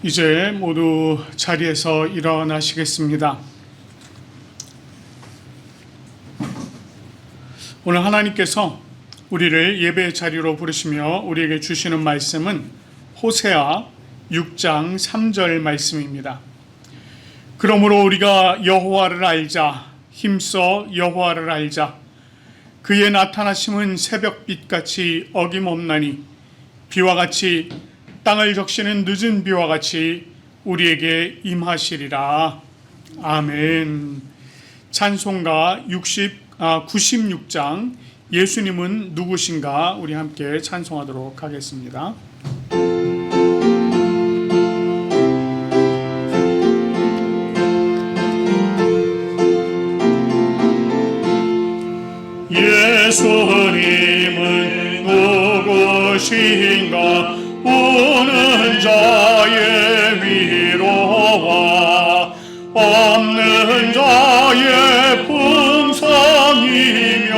이제 모두 자리에서 일어나시겠습니다. 오늘 하나님께서 우리를 예배의 자리로 부르시며 우리에게 주시는 말씀은 호세아 6장 3절 말씀입니다. 그러므로 우리가 여호와를 알자, 힘써 여호와를 알자. 그의 나타나심은 새벽빛같이 어김없나니 비와 같이 땅을 적시는 늦은 비와 같이 우리에게 임하시리라. 아멘. 찬송가 96장 예수님은 누구신가 우리 함께 찬송하도록 하겠습니다. 예수님은 누구신가 우는 자의 위로와 없는 자의 풍성이며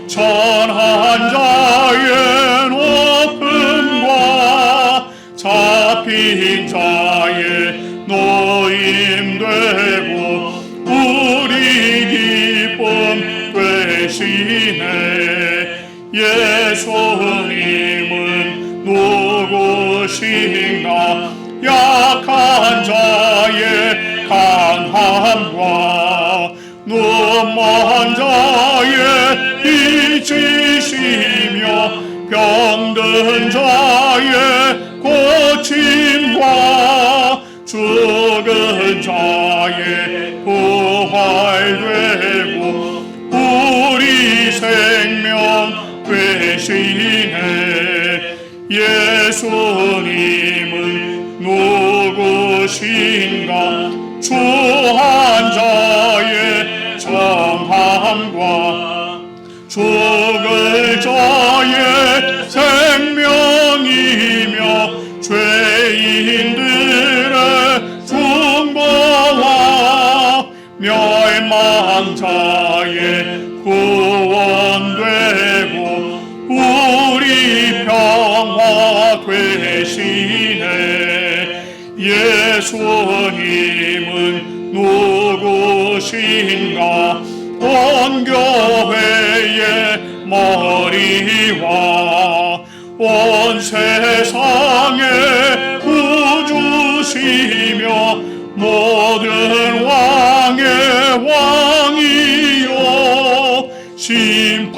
천한 자의 높음과 잡힌 자의 노임되고 우리 기쁨 되시네. 예수님은 누구신가 약한 자의 강함과 눈먼 자의 빛이시며 병든 자의 고침과 죽은 자의 부활되고 우리 생명 되시네. 예수님은 누구신가 주한 자의 정함과 죽을 자의 생명이며 죄인들의 중보와 멸망자의 구원되고 우리 평화 되시네. 예수님은 누구신가 온 교회의 머리와 온 세상의 구주시며 모든 왕의 왕이요 심판하실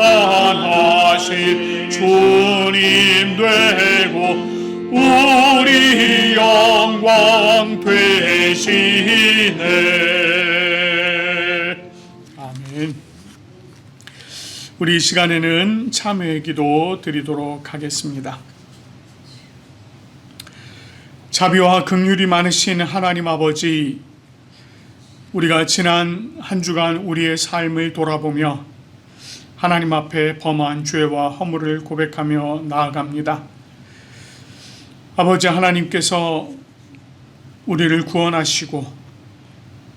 주님 되고 우리 영광 되시네. 아멘. 우리 이 시간에는 참회의 기도 드리도록 하겠습니다. 자비와 긍휼이 많으신 하나님 아버지, 우리가 지난 한 주간 우리의 삶을 돌아보며 하나님 앞에 범한 죄와 허물을 고백하며 나아갑니다. 아버지 하나님께서 우리를 구원하시고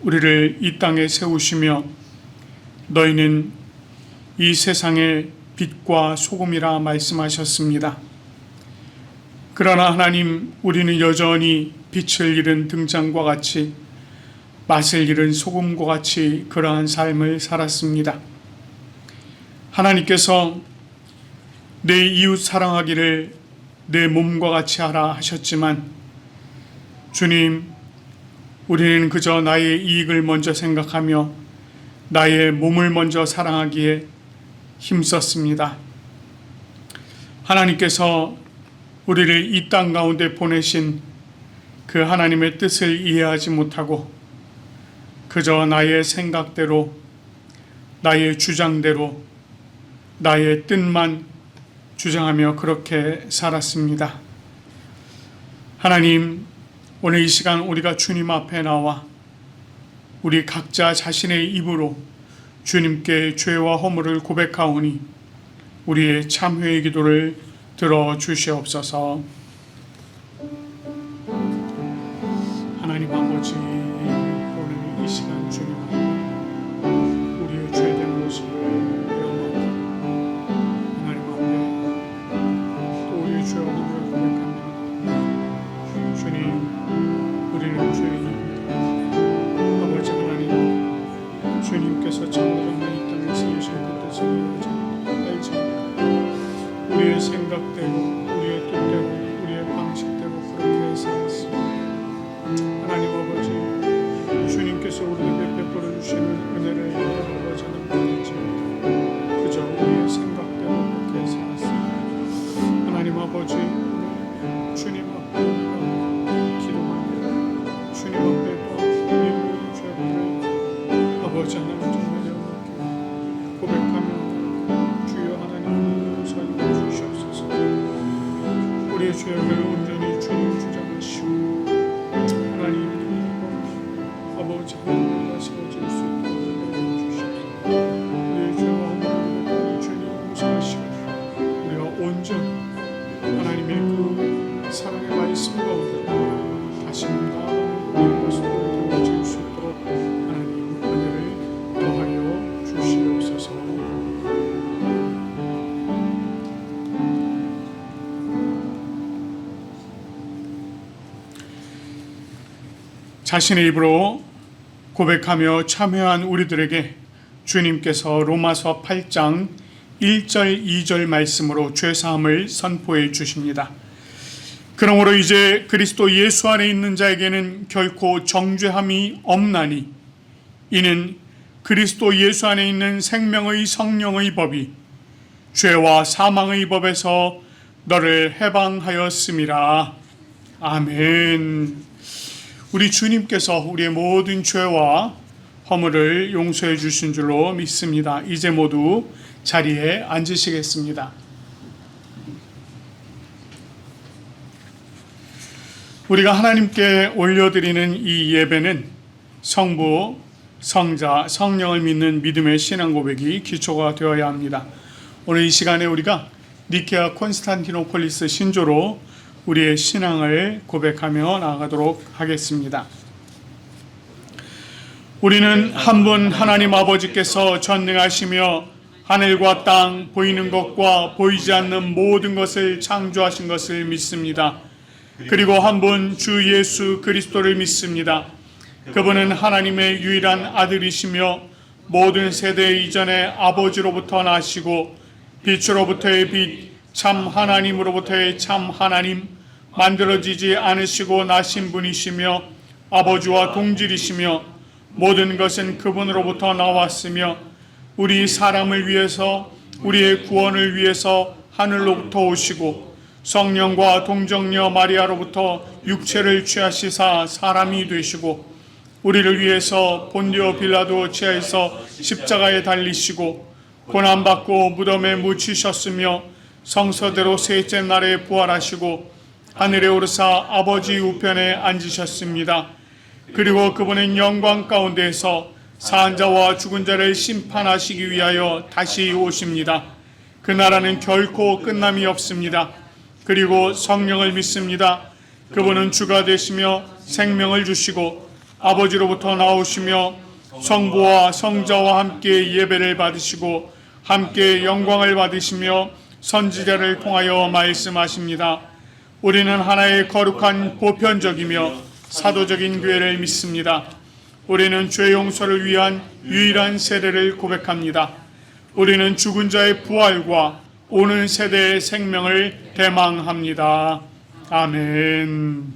우리를 이 땅에 세우시며 너희는 이 세상의 빛과 소금이라 말씀하셨습니다. 그러나 하나님, 우리는 여전히 빛을 잃은 등잔과 같이 맛을 잃은 소금과 같이 그러한 삶을 살았습니다. 하나님께서 내 이웃 사랑하기를 내 몸과 같이 하라 하셨지만 주님, 우리는 그저 나의 이익을 먼저 생각하며 나의 몸을 먼저 사랑하기에 힘썼습니다. 하나님께서 우리를 이 땅 가운데 보내신 그 하나님의 뜻을 이해하지 못하고 그저 나의 생각대로, 나의 주장대로, 나의 뜻만 주장하며 그렇게 살았습니다. 하나님, 오늘 이 시간 우리가 주님 앞에 나와 우리 각자 자신의 입으로 주님께 죄와 허물을 고백하오니 우리의 참회의 기도를 들어주시옵소서. 하나님 아버지, 오늘 이 시간 주님 앞에 우리의 죄된 모습을 내어놓고 하나님 앞에 또 우리의 죄와 허물을 고백합니다. 주님, 생각대로 우리의 뜻대로 우리의 방식대로 그렇게 살았습니다. 하나님 아버지, 주님께서 우리에게 베풀어 주시는 은혜를 아버지 하나님 받았습니다. 그저 우리의 생각대로 그렇게 살았습니다. 하나님 아버지, 주님 앞에 기도합니다. 주님 앞에 우리 모든 죄악들을 아버지 하나님 정말 영광께 고백하며 주여 하나님 용서하여 주시옵소서. 우리의 죄악을 온전히 주님 주장하시고 하나님 아버지 하나님과 세워질 수 있도록 은혜 주시옵소서. 우리의 죄와 허물을 주님 용서하시고 우리가 온전히 하나님의 그 사랑의 말씀 가운데 다시 나아가는 우리의 모습을 되어질 수 있도록 하나님 은혜를 더하여 주시옵소서. 자신의 입으로 고백하며 참여한 우리들에게 주님께서 로마서 8장 1절 2절 말씀으로 죄사함을 선포해 주십니다. 그러므로 이제 그리스도 예수 안에 있는 자에게는 결코 정죄함이 없나니 이는 그리스도 예수 안에 있는 생명의 성령의 법이 죄와 사망의 법에서 너를 해방하였음이라. 아멘. 우리 주님께서 우리의 모든 죄와 허물을 용서해 주신 줄로 믿습니다. 이제 모두 자리에 앉으시겠습니다. 우리가 하나님께 올려드리는 이 예배는 성부, 성자, 성령을 믿는 믿음의 신앙 고백이 기초가 되어야 합니다. 오늘 이 시간에 우리가 니케아 콘스탄티노폴리스 신조로 우리의 신앙을 고백하며 나아가도록 하겠습니다. 우리는 한 분 하나님 아버지께서 전능하시며 하늘과 땅, 보이는 것과 보이지 않는 모든 것을 창조하신 것을 믿습니다. 그리고 한 분 주 예수 그리스도를 믿습니다. 그분은 하나님의 유일한 아들이시며 모든 세대 이전에 아버지로부터 나시고 빛으로부터의 빛, 참 하나님으로부터의 참 하나님, 만들어지지 않으시고 나신 분이시며 아버지와 동질이시며 모든 것은 그분으로부터 나왔으며 우리 사람을 위해서 우리의 구원을 위해서 하늘로부터 오시고 성령과 동정녀 마리아로부터 육체를 취하시사 사람이 되시고 우리를 위해서 본디오 빌라도 지하에서 십자가에 달리시고 고난받고 무덤에 묻히셨으며 성서대로 셋째 날에 부활하시고 하늘에 오르사 아버지 우편에 앉으셨습니다. 그리고 그분은 영광 가운데에서 사한 자와 죽은 자를 심판하시기 위하여 다시 오십니다. 그 나라는 결코 끝남이 없습니다. 그리고 성령을 믿습니다. 그분은 주가 되시며 생명을 주시고 아버지로부터 나오시며 성부와 성자와 함께 예배를 받으시고 함께 영광을 받으시며 선지자를 통하여 말씀하십니다. 우리는 하나의 거룩한 보편적이며 사도적인 교회를 믿습니다. 우리는 죄 용서를 위한 유일한 세례를 고백합니다. 우리는 죽은 자의 부활과 오는 세대의 생명을 대망합니다. 아멘.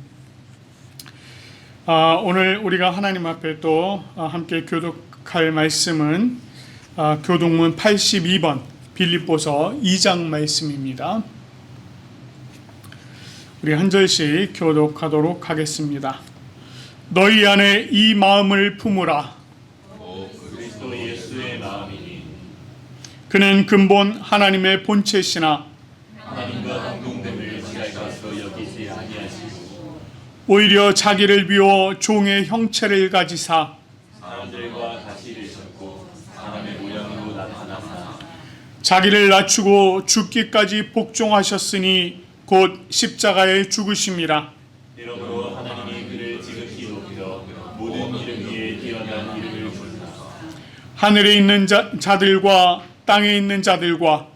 오늘 우리가 하나님 앞에 또 함께 교독할 말씀은 교독문 82번 빌립보서 2장 말씀입니다. 우리 한 절씩 교독하도록 하겠습니다. 너희 안에 이 마음을 품으라. 그리스도 예수의 마음이니 그는 근본 하나님의 본체시나 하나님과 동등됨을 지할 것으로 여기지 아니하시고 오히려 자기를 비워 종의 형체를 가지사 사람들과 같이 되셨고 사람의 모양으로 나타나사 자기를 낮추고 죽기까지 복종하셨으니 곧 십자가에 죽으심이라. 이러므로 하나님이 그를 지극히 높여 모든 이름 위에 뛰어난 이름을 주사 하늘에 있는 자들과 땅에 있는 자들과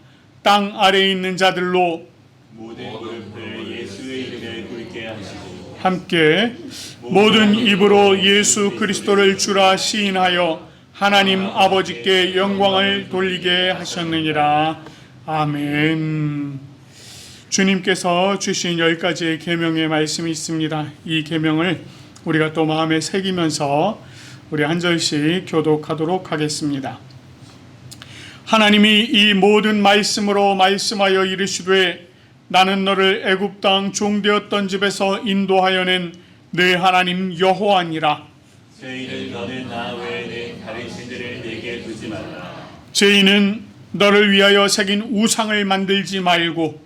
땅 아래에 있는 자들로 모든 무릎을 예수의 이름을 꿇게 하시고 함께 모든 입으로 예수 그리스도를 주라 시인하여 하나님 아버지께 영광을 돌리게 하셨느니라. 아멘. 주님께서 주신 10가지의 계명의 말씀이 있습니다. 이 계명을 우리가 또 마음에 새기면서 우리 한 절씩 교독하도록 하겠습니다. 하나님이 이 모든 말씀으로 말씀하여 이르시되 나는 너를 애굽 땅 종되었던 집에서 인도하여 낸 네 하나님 여호와니라. 저희는 너는 나 외에는 다른 신들을 내게 두지 말라. 죄인은 너를 위하여 새긴 우상을 만들지 말고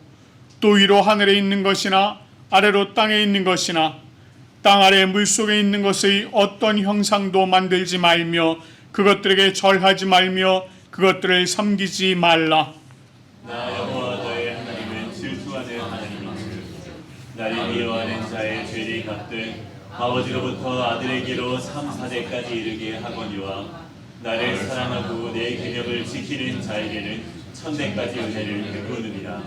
또 위로 하늘에 있는 것이나 아래로 땅에 있는 것이나 땅 아래 물속에 있는 것의 어떤 형상도 만들지 말며 그것들에게 절하지 말며 그것들을 섬기지 말라. 나 여호와 너의 하나님은 질투하는 하나님이시니 나를 미워하는 자의 죄를 갚되 아버지로부터 아들에게로 3, 4대까지 이르게 하거니와 나를 사랑하고 내 계명을 지키는 자에게는 1000대까지 은혜를 베푸느니라.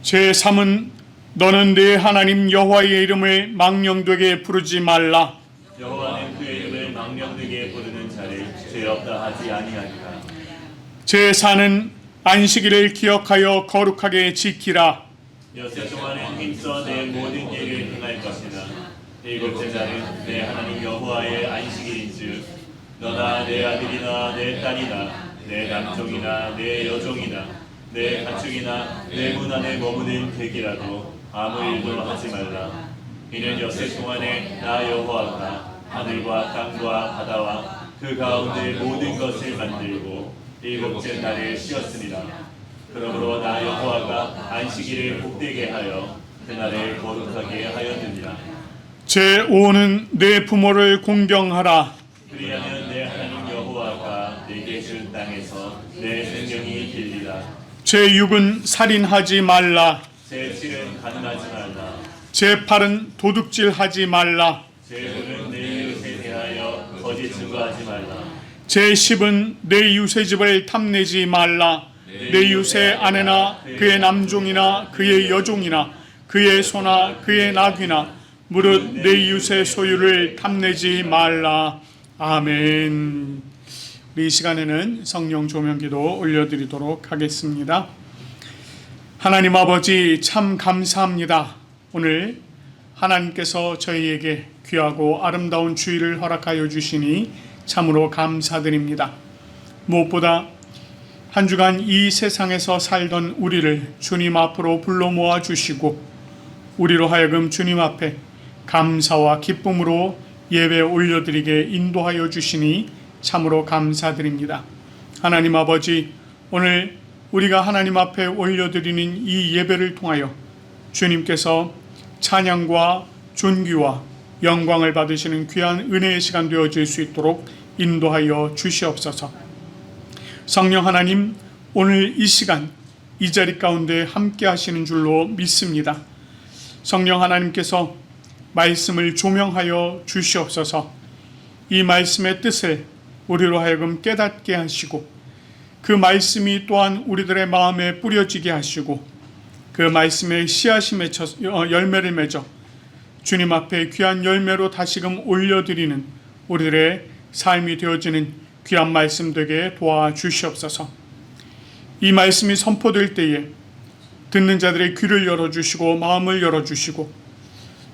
제3은 너는 네 하나님 여호와의 이름을 망령되게 부르지 말라. 여호와는 그의 이름을 망령되게 부르는 자를 죄 없다 하지 아니하리라. 제4는 안식일을 기억하여 거룩하게 지키라. 여세 동안은 힘써 내 모든 일을 행할 것이나 일곱째 날은 내 하나님 여호와의 안식일인즉 너나 내 아들이나 내 딸이나 내 남종이나 내 여종이나 내 가축이나 내 문 안에 머무는 객이라도 아무 일도 하지 말라. 이는 여세 동안에 나 여호와가 하늘과 땅과 바다와 그 가운데 모든 것을 만들고 일곱째 날을 쉬었으니라. 그러므로 나 여호와가 안식일을 복되게 하여 그날을 거룩하게 하였느니라. 제5는 내 부모를 공경하라. 그리하면 내 하나님 여호와가 내게 준 땅에서 내 생명이 길리라. 제6은 살인하지 말라. 제7은 간음하지 말라. 제8은 도둑질하지 말라. 제9는 내 이웃에 대하여 거짓 증거하지 말라. 제10은 내 이웃의 집을 탐내지 말라. 내 이웃의 아내나 그의 남종이나 그의 여종이나 그의 소나 그의 나귀나 무릇 내 이웃의 소유를 탐내지 말라. 아멘. 우리 이 시간에는 성령 조명기도 올려드리도록 하겠습니다. 하나님 아버지 참 감사합니다. 오늘 하나님께서 저희에게 귀하고 아름다운 주일을 허락하여 주시니 참으로 감사드립니다. 무엇보다 한 주간 이 세상에서 살던 우리를 주님 앞으로 불러 모아 주시고 우리로 하여금 주님 앞에 감사와 기쁨으로 예배 올려드리게 인도하여 주시니 참으로 감사드립니다. 하나님 아버지, 오늘 우리가 하나님 앞에 올려드리는 이 예배를 통하여 주님께서 찬양과 존귀와 영광을 받으시는 귀한 은혜의 시간 되어질 수 있도록 인도하여 주시옵소서. 성령 하나님, 오늘 이 시간 이 자리 가운데 함께 하시는 줄로 믿습니다. 성령 하나님께서 말씀을 조명하여 주시옵소서. 이 말씀의 뜻을 우리로 하여금 깨닫게 하시고 그 말씀이 또한 우리들의 마음에 뿌려지게 하시고 그 말씀의 씨앗이 맺혀 열매를 맺어 주님 앞에 귀한 열매로 다시금 올려드리는 우리들의 삶이 되어지는 귀한 말씀 되게 도와주시옵소서. 이 말씀이 선포될 때에 듣는 자들의 귀를 열어주시고 마음을 열어주시고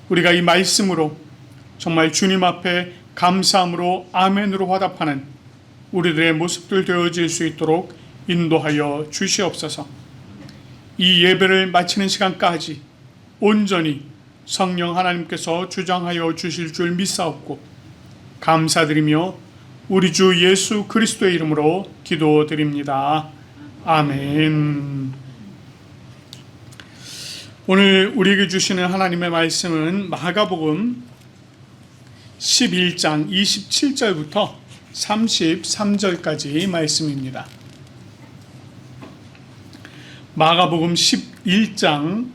우리가 이 말씀으로 정말 주님 앞에 감사함으로 아멘으로 화답하는 우리들의 모습들 되어질 수 있도록 인도하여 주시옵소서. 이 예배를 마치는 시간까지 온전히 성령 하나님께서 주장하여 주실 줄 믿사옵고 감사드리며 우리 주 예수 그리스도의 이름으로 기도드립니다. 아멘. 오늘 우리에게 주시는 하나님의 말씀은 마가복음 11장 27절부터 33절까지 말씀입니다. 마가복음 11장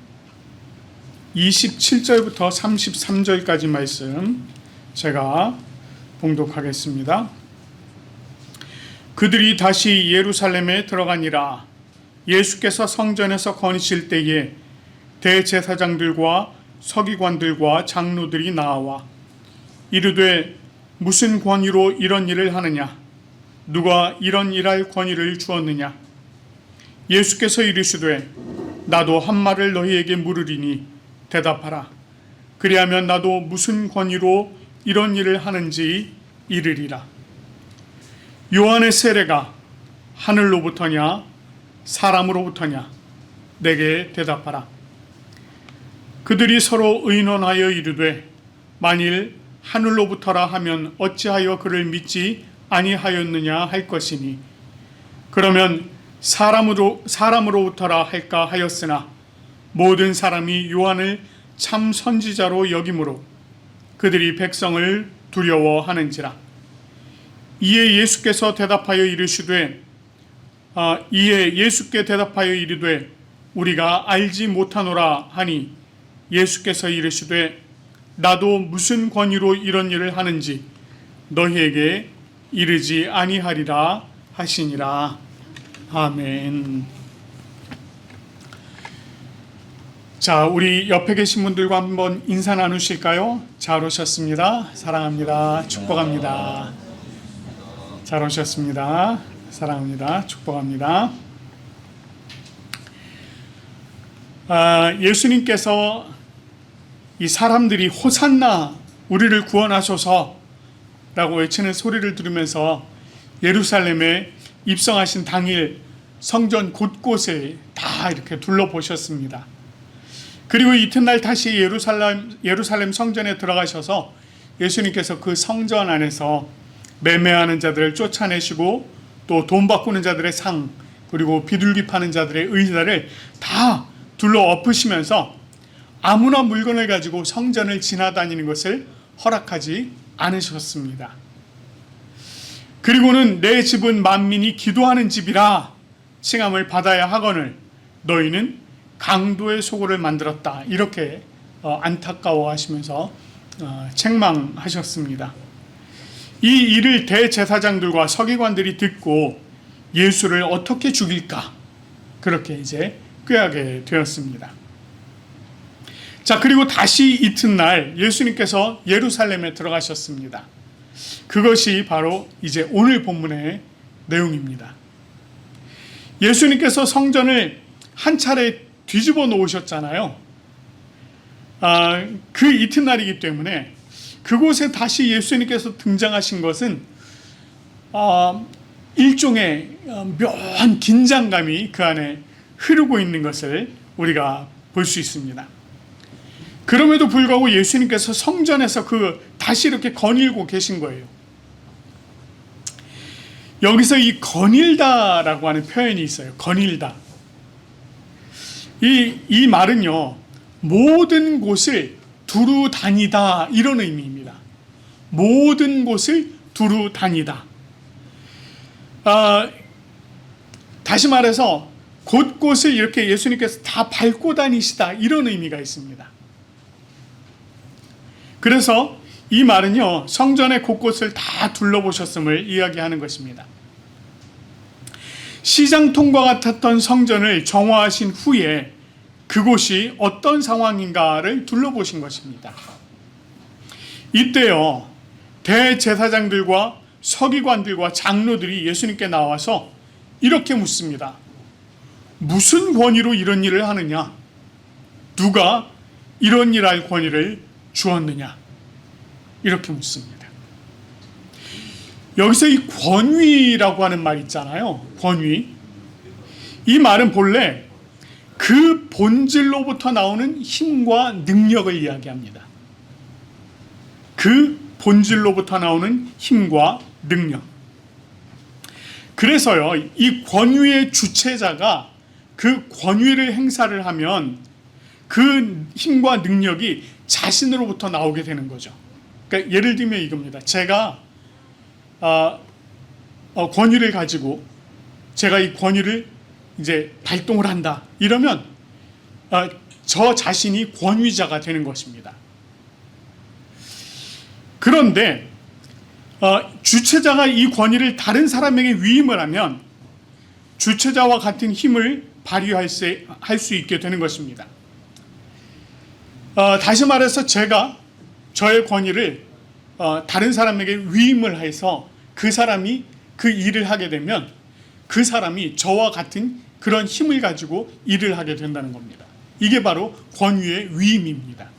27절부터 33절까지 말씀 제가 봉독하겠습니다. 그들이 다시 예루살렘에 들어가니라. 예수께서 성전에서 거니실 때에 대제사장들과 서기관들과 장로들이 나와 이르되 무슨 권위로 이런 일을 하느냐? 누가 이런 일할 권위를 주었느냐? 예수께서 이르시되 나도 한 말을 너희에게 물으리니 대답하라. 그리하면 나도 무슨 권위로 이런 일을 하는지 이르리라. 요한의 세례가 하늘로부터냐 사람으로부터냐 내게 대답하라. 그들이 서로 의논하여 이르되 만일 하늘로부터라 하면 어찌하여 그를 믿지 아니하였느냐 할 것이니 그러면 사람으로부터라 할까 하였으나 모든 사람이 요한을 참 선지자로 여김으로 그들이 백성을 두려워하는지라. 이에 예수께 대답하여 이르되 우리가 알지 못하노라 하니 예수께서 이르시되 나도 무슨 권위로 이런 일을 하는지 너희에게 이르지 아니하리라 하시니라. 아멘. 자, 우리 옆에 계신 분들과 한번 인사 나누실까요? 잘 오셨습니다. 사랑합니다. 축복합니다. 잘 오셨습니다. 사랑합니다. 축복합니다. 예수님께서 이 사람들이 호산나 우리를 구원하소서 라고 외치는 소리를 들으면서 예루살렘에 입성하신 당일 성전 곳곳을 다 이렇게 둘러보셨습니다. 그리고 이튿날 다시 예루살렘 성전에 들어가셔서 예수님께서 그 성전 안에서 매매하는 자들을 쫓아내시고 또 돈 바꾸는 자들의 상 그리고 비둘기 파는 자들의 의자를 다 둘러 엎으시면서 아무나 물건을 가지고 성전을 지나다니는 것을 허락하지 않으셨습니다. 그리고는 내 집은 만민이 기도하는 집이라 칭함을 받아야 하거늘 너희는 강도의 소굴을 만들었다. 이렇게 안타까워하시면서 책망하셨습니다. 이 일을 대제사장들과 서기관들이 듣고 예수를 어떻게 죽일까? 그렇게 이제 꾀하게 되었습니다. 자, 그리고 다시 이튿날 예수님께서 예루살렘에 들어가셨습니다. 그것이 바로 이제 오늘 본문의 내용입니다. 예수님께서 성전을 한 차례 뒤집어 놓으셨잖아요. 그 이튿날이기 때문에 그곳에 다시 예수님께서 등장하신 것은 일종의 묘한 긴장감이 그 안에 흐르고 있는 것을 우리가 볼 수 있습니다. 그럼에도 불구하고 예수님께서 성전에서 다시 이렇게 거닐고 계신 거예요. 여기서 이 거닐다라고 하는 표현이 있어요. 거닐다. 이 말은요, 모든 곳을 두루 다니다 이런 의미입니다. 모든 곳을 두루 다니다. 다시 말해서 곳곳을 이렇게 예수님께서 다 밟고 다니시다 이런 의미가 있습니다. 그래서 이 말은요, 성전의 곳곳을 다 둘러보셨음을 이야기하는 것입니다. 시장통과 같았던 성전을 정화하신 후에 그곳이 어떤 상황인가를 둘러보신 것입니다. 이때요, 대제사장들과 서기관들과 장로들이 예수님께 나와서 이렇게 묻습니다. 무슨 권위로 이런 일을 하느냐? 누가 이런 일할 권위를 주었느냐? 이렇게 묻습니다. 여기서 이 권위라고 하는 말 있잖아요. 권위. 이 말은 본래 그 본질로부터 나오는 힘과 능력을 이야기합니다. 그 본질로부터 나오는 힘과 능력. 그래서요, 이 권위의 주체자가 그 권위를 행사를 하면 그 힘과 능력이 자신으로부터 나오게 되는 거죠. 그러니까 예를 들면 이겁니다. 제가 권위를 가지고 제가 이 권위를 이제 발동을 한다. 이러면 저 자신이 권위자가 되는 것입니다. 그런데 주체자가 이 권위를 다른 사람에게 위임을 하면 주체자와 같은 힘을 발휘할 수 있게 되는 것입니다. 다시 말해서 제가 저의 권위를 다른 사람에게 위임을 해서 그 사람이 그 일을 하게 되면 그 사람이 저와 같은 그런 힘을 가지고 일을 하게 된다는 겁니다. 이게 바로 권위의 위임입니다.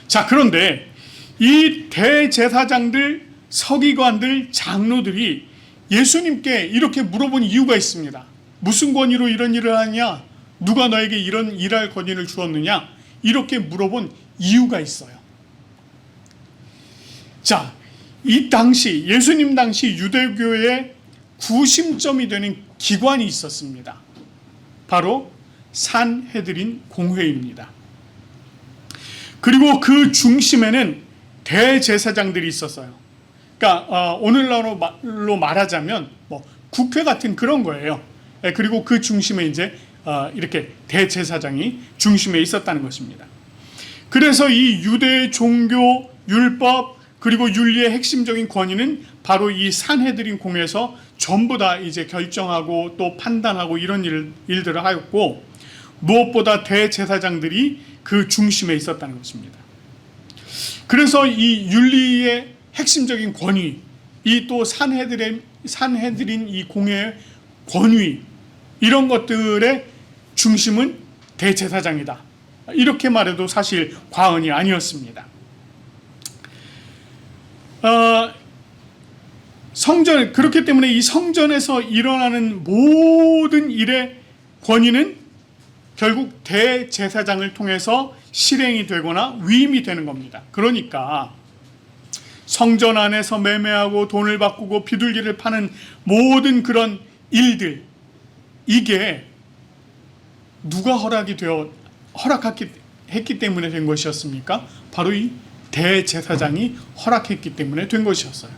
자, 그런데 이 대제사장들, 서기관들, 장로들이 예수님께 이렇게 물어본 이유가 있습니다. 무슨 권위로 이런 일을 하냐? 누가 너에게 이런 일할 권위를 주었느냐? 이렇게 물어본 이유가 있어요. 자, 이 당시, 예수님 당시 유대교의 구심점이 되는 기관이 있었습니다. 바로 산헤드린 공회입니다. 그리고 그 중심에는 대제사장들이 있었어요. 그러니까 오늘날로 말하자면 뭐 국회 같은 그런 거예요. 그리고 그 중심에 이제 이렇게 대제사장이 중심에 있었다는 것입니다. 그래서 이 유대 종교, 율법, 그리고 윤리의 핵심적인 권위는 바로 이 산헤드린 공회에서 전부 다 이제 결정하고 또 판단하고 이런 일들을 하였고, 무엇보다 대제사장들이 그 중심에 있었다는 것입니다. 그래서 이 윤리의 핵심적인 권위, 이 또 산헤드린 이 공회의 권위, 이런 것들의 중심은 대제사장이다. 이렇게 말해도 사실 과언이 아니었습니다. 그렇기 때문에 이 성전에서 일어나는 모든 일의 권위는 결국 대제사장을 통해서 실행이 되거나 위임이 되는 겁니다. 그러니까 성전 안에서 매매하고 돈을 바꾸고 비둘기를 파는 모든 그런 일들, 이게 누가 허락했기 때문에 된 것이었습니까? 바로 이 대제사장이 허락했기 때문에 된 것이었어요.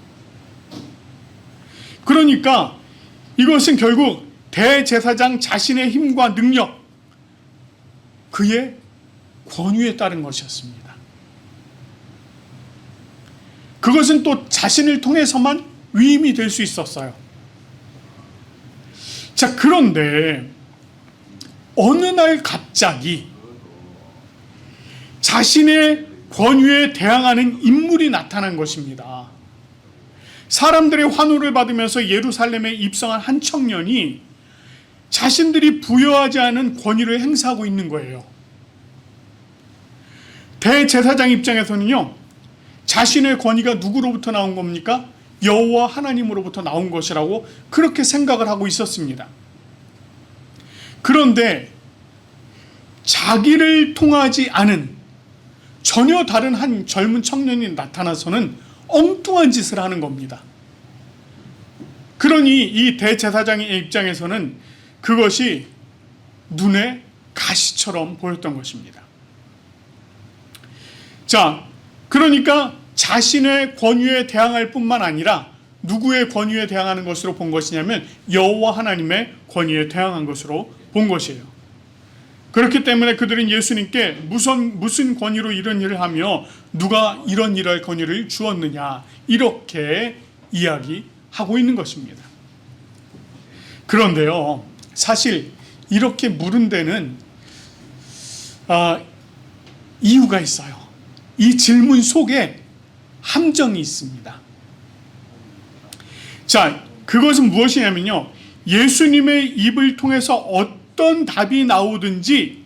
그러니까 이것은 결국 대제사장 자신의 힘과 능력, 그의 권위에 따른 것이었습니다. 그것은 또 자신을 통해서만 위임이 될 수 있었어요. 자, 그런데 어느 날 갑자기 자신의 권위에 대항하는 인물이 나타난 것입니다. 사람들의 환호를 받으면서 예루살렘에 입성한 한 청년이 자신들이 부여하지 않은 권위를 행사하고 있는 거예요. 대제사장 입장에서는요, 자신의 권위가 누구로부터 나온 겁니까? 여호와 하나님으로부터 나온 것이라고 그렇게 생각을 하고 있었습니다. 그런데 자기를 통하지 않은 전혀 다른 한 젊은 청년이 나타나서는 엉뚱한 짓을 하는 겁니다. 그러니 이 대제사장의 입장에서는 그것이 눈에 가시처럼 보였던 것입니다. 자, 그러니까 자신의 권위에 대항할 뿐만 아니라 누구의 권위에 대항하는 것으로 본 것이냐면 여호와 하나님의 권위에 대항한 것으로 본 것이에요. 그렇기 때문에 그들은 예수님께 무슨 권위로 이런 일을 하며 누가 이런 일할 권위를 주었느냐, 이렇게 이야기하고 있는 것입니다. 그런데요, 사실 이렇게 물은 데는 이유가 있어요. 이 질문 속에 함정이 있습니다. 자, 그것은 무엇이냐면요, 예수님의 입을 통해서 어떤 답이 나오든지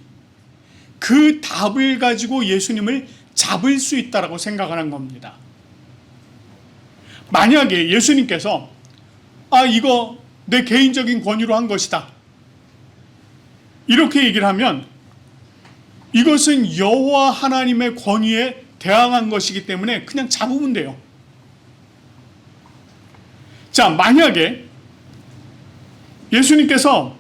그 답을 가지고 예수님을 잡을 수 있다라고 생각하는 겁니다. 만약에 예수님께서 이거 내 개인적인 권위로 한 것이다, 이렇게 얘기를 하면 이것은 여호와 하나님의 권위에 대항한 것이기 때문에 그냥 잡으면 돼요. 자, 만약에 예수님께서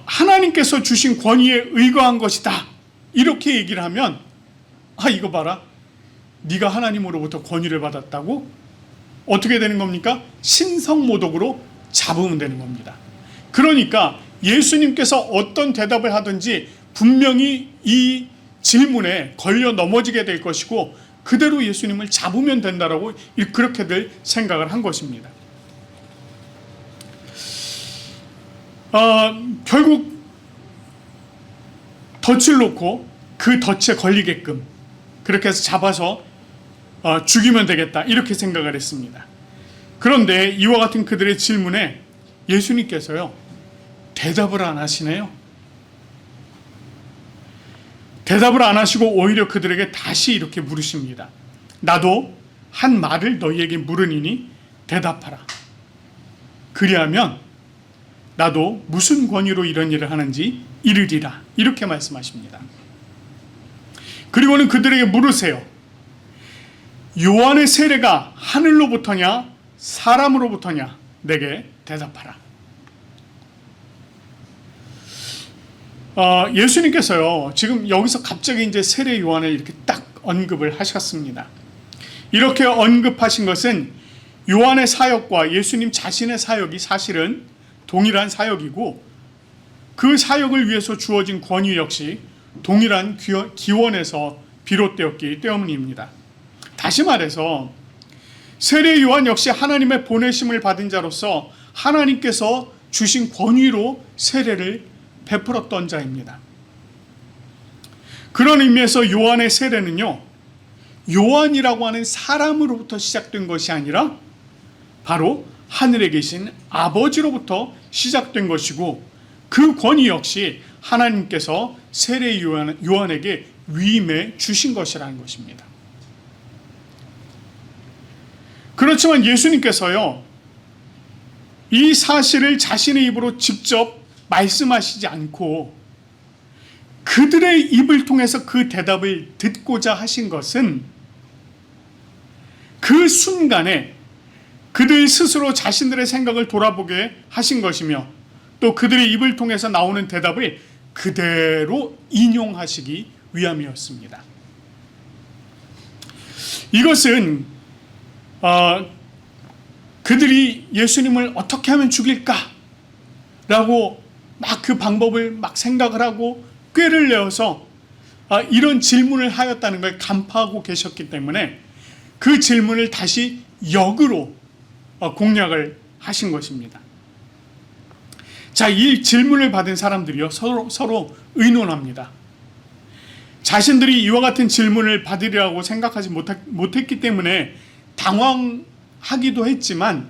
하나님께서 주신 권위에 의거한 것이다, 이렇게 얘기를 하면 이거 봐라, 네가 하나님으로부터 권위를 받았다고? 어떻게 되는 겁니까? 신성모독으로 잡으면 되는 겁니다. 그러니까 예수님께서 어떤 대답을 하든지 분명히 이 질문에 걸려 넘어지게 될 것이고 그대로 예수님을 잡으면 된다라고 그렇게들 생각을 한 것입니다. 결국 덫을 놓고 그 덫에 걸리게끔 그렇게 해서 잡아서 죽이면 되겠다, 이렇게 생각을 했습니다. 그런데 이와 같은 그들의 질문에 예수님께서요, 대답을 안 하시네요. 대답을 안 하시고 오히려 그들에게 다시 이렇게 물으십니다. 나도 한 말을 너희에게 물으니니 대답하라. 그리하면 나도 무슨 권위로 이런 일을 하는지 이르리라. 이렇게 말씀하십니다. 그리고는 그들에게 물으세요. 요한의 세례가 하늘로부터냐 사람으로부터냐 내게 대답하라. 예수님께서요, 지금 여기서 갑자기 이제 세례 요한을 이렇게 딱 언급을 하셨습니다. 이렇게 언급하신 것은 요한의 사역과 예수님 자신의 사역이 사실은 동일한 사역이고, 그 사역을 위해서 주어진 권위 역시 동일한 기원에서 비롯되었기 때문입니다. 다시 말해서 세례 요한 역시 하나님의 보내심을 받은 자로서 하나님께서 주신 권위로 세례를 베풀었던 자입니다. 그런 의미에서 요한의 세례는요, 요한이라고 하는 사람으로부터 시작된 것이 아니라 바로 하늘에 계신 아버지로부터 시작된 것이고, 그 권위 역시 하나님께서 세례 요한에게 위임해 주신 것이라는 것입니다. 그렇지만 예수님께서요, 이 사실을 자신의 입으로 직접 말씀하시지 않고 그들의 입을 통해서 그 대답을 듣고자 하신 것은 그 순간에 그들 스스로 자신들의 생각을 돌아보게 하신 것이며, 또 그들의 입을 통해서 나오는 대답을 그대로 인용하시기 위함이었습니다. 이것은 그들이 예수님을 어떻게 하면 죽일까? 라고 막 그 방법을 막 생각을 하고 꾀를 내어서 이런 질문을 하였다는 걸 간파하고 계셨기 때문에 그 질문을 다시 역으로 공략을 하신 것입니다. 자, 이 질문을 받은 사람들이요, 서로 의논합니다. 자신들이 이와 같은 질문을 받으리라고 생각하지 못했기 때문에 당황하기도 했지만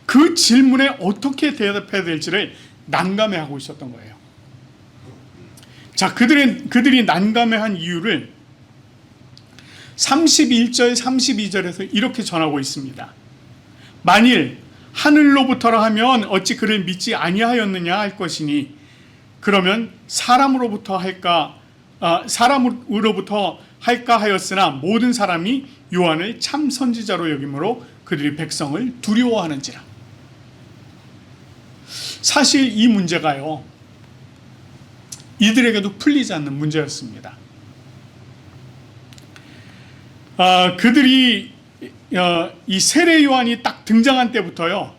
그 질문에 어떻게 대답해야 될지를 난감해하고 있었던 거예요. 자, 그들이 난감해한 이유를 31절, 32절에서 이렇게 전하고 있습니다. 만일 하늘로부터라 하면 어찌 그를 믿지 아니하였느냐 할 것이니, 그러면 사람으로부터 할까 하였으나 모든 사람이 요한을 참 선지자로 여김으로 그들이 백성을 두려워하는지라. 사실 이 문제가요, 이들에게도 풀리지 않는 문제였습니다. 그들이 이 세례 요한이 딱 등장한 때부터요,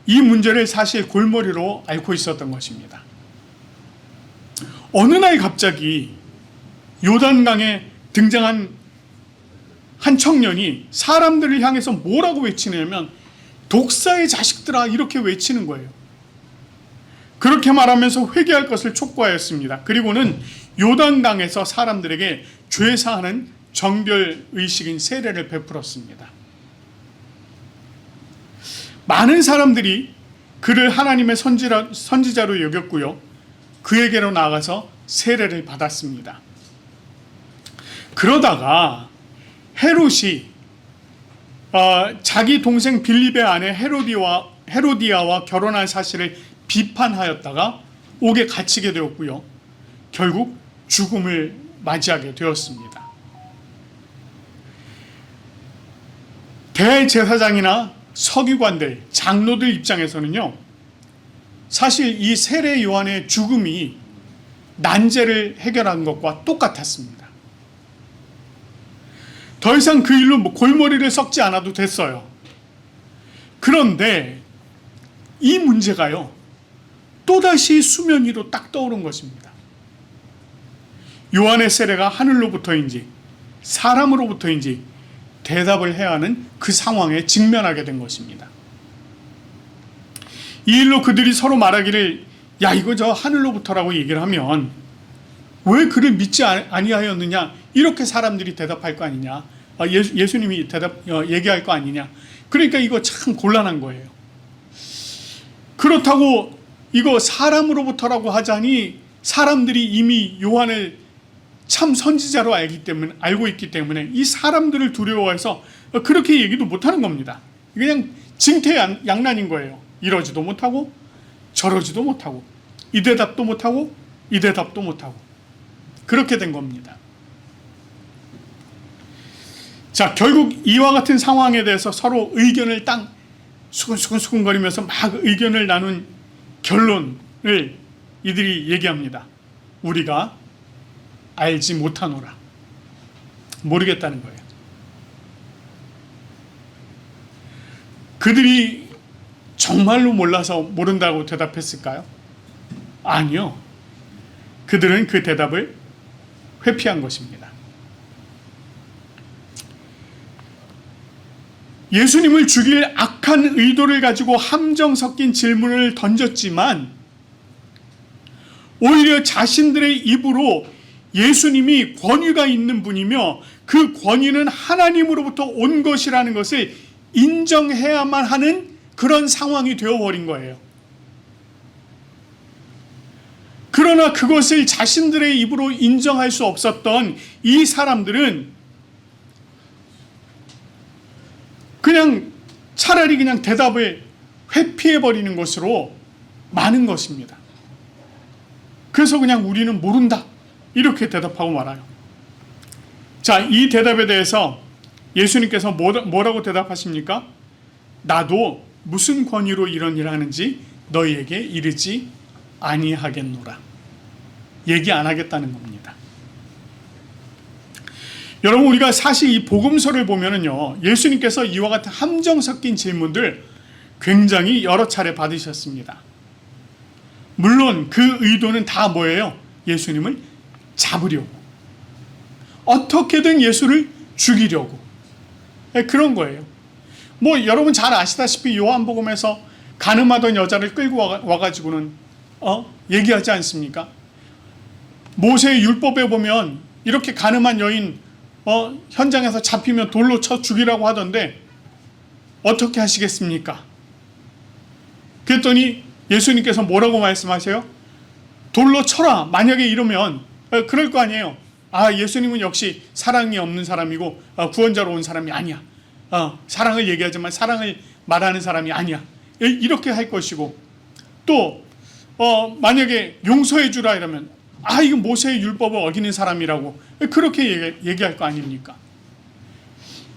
이 문제를 사실 골머리로 앓고 있었던 것입니다. 어느 날 갑자기 요단강에 등장한 한 청년이 사람들을 향해서 뭐라고 외치냐면 독사의 자식들아, 이렇게 외치는 거예요. 그렇게 말하면서 회개할 것을 촉구하였습니다. 그리고는 요단강에서 사람들에게 죄사하는 정결의식인 세례를 베풀었습니다. 많은 사람들이 그를 하나님의 선지자로 여겼고요, 그에게로 나아가서 세례를 받았습니다. 그러다가 헤롯이 자기 동생 빌립의 아내 헤로디아와 결혼한 사실을 비판하였다가 옥에 갇히게 되었고요, 결국 죽음을 맞이하게 되었습니다. 대제사장이나 서기관들, 장로들 입장에서는요, 사실 이 세례 요한의 죽음이 난제를 해결한 것과 똑같았습니다. 더 이상 그 일로 골머리를 썩지 않아도 됐어요. 그런데 이 문제가요, 또다시 수면 위로 딱 떠오른 것입니다. 요한의 세례가 하늘로부터인지 사람으로부터인지 대답을 해야 하는 그 상황에 직면하게 된 것입니다. 이 일로 그들이 서로 말하기를, 야, 이거 저 하늘로부터라고 얘기를 하면 왜 그를 믿지 아니하였느냐, 이렇게 사람들이 대답할 거 아니냐, 예수님이 얘기할 거 아니냐. 그러니까 이거 참 곤란한 거예요. 그렇다고 이거 사람으로부터라고 하자니 사람들이 이미 요한을 참 선지자로 알고 있기 때문에 이 사람들을 두려워해서 그렇게 얘기도 못하는 겁니다. 그냥 징태양난인 거예요. 이러지도 못하고 저러지도 못하고 이 대답도 못하고 이 대답도 못하고 그렇게 된 겁니다. 자, 결국 이와 같은 상황에 대해서 서로 의견을 딱 수근수근거리면서 막 의견을 나눈 결론을 이들이 얘기합니다. 우리가 알지 못하노라. 모르겠다는 거예요. 그들이 정말로 몰라서 모른다고 대답했을까요? 아니요. 그들은 그 대답을 회피한 것입니다. 예수님을 죽일 악한 의도를 가지고 함정 섞인 질문을 던졌지만 오히려 자신들의 입으로 예수님이 권위가 있는 분이며 그 권위는 하나님으로부터 온 것이라는 것을 인정해야만 하는 그런 상황이 되어버린 거예요. 그러나 그것을 자신들의 입으로 인정할 수 없었던 이 사람들은 그냥 차라리 그냥 대답을 회피해버리는 것으로 많은 것입니다. 그래서 그냥 우리는 모른다. 이렇게 대답하고 말아요. 자, 이 대답에 대해서 예수님께서 뭐라고 대답하십니까? 나도 무슨 권위로 이런 일을 하는지 너희에게 이르지 아니하겠노라. 얘기 안 하겠다는 겁니다. 여러분, 우리가 사실 이 복음서를 보면은요, 예수님께서 이와 같은 함정 섞인 질문들 굉장히 여러 차례 받으셨습니다. 물론 그 의도는 다 뭐예요? 예수님을 잡으려고, 어떻게든 예수를 죽이려고, 그런 거예요. 뭐 여러분 잘 아시다시피 요한복음에서 간음하던 여자를 끌고 와가지고는 얘기하지 않습니까? 모세의 율법에 보면 이렇게 간음한 여인 현장에서 잡히면 돌로 쳐 죽이라고 하던데 어떻게 하시겠습니까? 그랬더니 예수님께서 뭐라고 말씀하세요? 돌로 쳐라. 만약에 이러면 그럴 거 아니에요. 아, 예수님은 역시 사랑이 없는 사람이고 구원자로 온 사람이 아니야. 사랑을 얘기하지만 사랑을 말하는 사람이 아니야. 이렇게 할 것이고, 또 만약에 용서해 주라 이러면 아, 이거 모세의 율법을 어기는 사람이라고 그렇게 얘기할 거 아닙니까?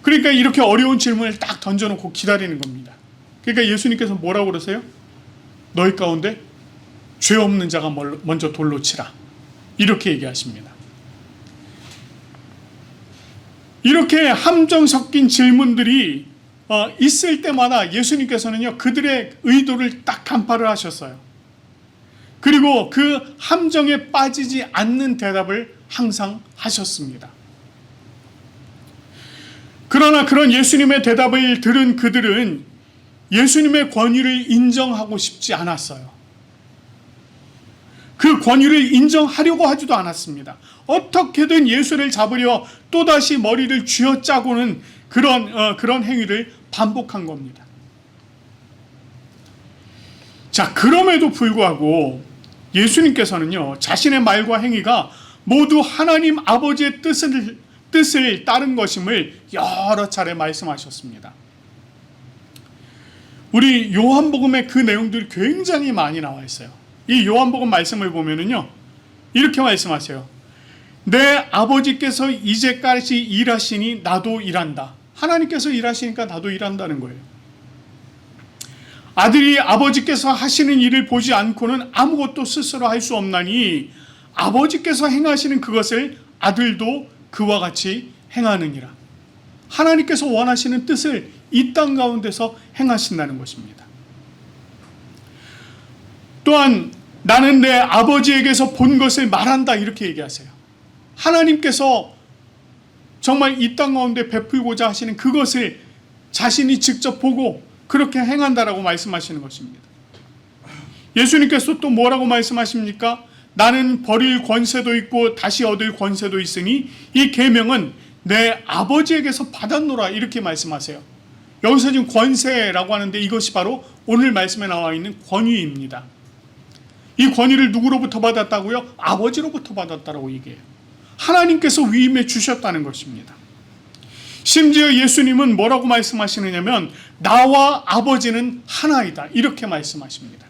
그러니까 이렇게 어려운 질문을 딱 던져놓고 기다리는 겁니다. 그러니까 예수님께서 뭐라고 그러세요? 너희 가운데 죄 없는 자가 먼저 돌로 치라. 이렇게 얘기하십니다. 이렇게 함정 섞인 질문들이 있을 때마다 예수님께서는요, 그들의 의도를 딱 간파를 하셨어요. 그리고 그 함정에 빠지지 않는 대답을 항상 하셨습니다. 그러나 그런 예수님의 대답을 들은 그들은 예수님의 권위를 인정하고 싶지 않았어요. 그 권위를 인정하려고 하지도 않았습니다. 어떻게든 예수를 잡으려 또다시 머리를 쥐어짜고는 그런 행위를 반복한 겁니다. 자, 그럼에도 불구하고 예수님께서는요, 자신의 말과 행위가 모두 하나님 아버지의 뜻을 따른 것임을 여러 차례 말씀하셨습니다. 우리 요한복음에 그 내용들이 굉장히 많이 나와 있어요. 이 요한복음 말씀을 보면은요, 이렇게 말씀하세요. 내 아버지께서 이제까지 일하시니 나도 일한다. 하나님께서 일하시니까 나도 일한다는 거예요. 아들이 아버지께서 하시는 일을 보지 않고는 아무것도 스스로 할 수 없나니 아버지께서 행하시는 그것을 아들도 그와 같이 행하느니라. 하나님께서 원하시는 뜻을 이 땅 가운데서 행하신다는 것입니다. 또한 나는 내 아버지에게서 본 것을 말한다, 이렇게 얘기하세요. 하나님께서 정말 이 땅 가운데 베풀고자 하시는 그것을 자신이 직접 보고 그렇게 행한다라고 말씀하시는 것입니다. 예수님께서 또 뭐라고 말씀하십니까? 나는 버릴 권세도 있고 다시 얻을 권세도 있으니 이 계명은 내 아버지에게서 받았노라, 이렇게 말씀하세요. 여기서 지금 권세라고 하는데 이것이 바로 오늘 말씀에 나와 있는 권위입니다. 이 권위를 누구로부터 받았다고요? 아버지로부터 받았다라고 얘기해요. 하나님께서 위임해 주셨다는 것입니다. 심지어 예수님은 뭐라고 말씀하시느냐면 나와 아버지는 하나이다, 이렇게 말씀하십니다.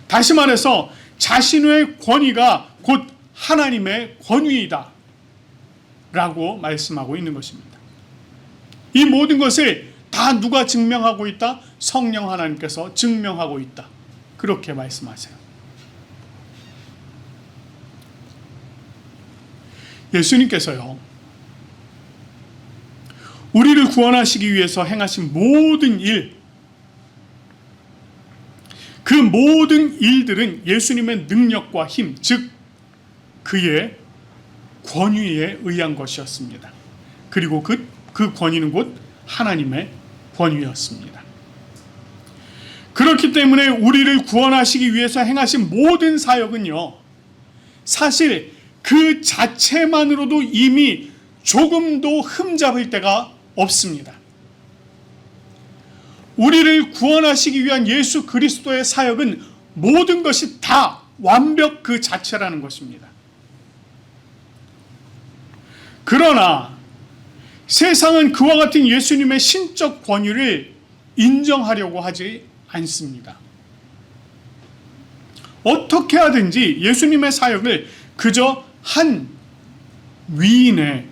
다시 말해서 자신의 권위가 곧 하나님의 권위이다 라고 말씀하고 있는 것입니다. 이 모든 것을 다 누가 증명하고 있다? 성령 하나님께서 증명하고 있다, 그렇게 말씀하세요. 예수님께서요, 우리를 구원하시기 위해서 행하신 모든 일, 그 모든 일들은 예수님의 능력과 힘, 즉 그의 권위에 의한 것이었습니다. 그리고 그 권위는 곧 하나님의 권위였습니다. 그렇기 때문에 우리를 구원하시기 위해서 행하신 모든 사역은요, 사실 그 자체만으로도 이미 조금도 흠잡을 데가 없습니다. 우리를 구원하시기 위한 예수 그리스도의 사역은 모든 것이 다 완벽 그 자체라는 것입니다. 그러나 세상은 그와 같은 예수님의 신적 권위를 인정하려고 하지 않습니다. 어떻게 하든지 예수님의 사역을 그저 한 위인의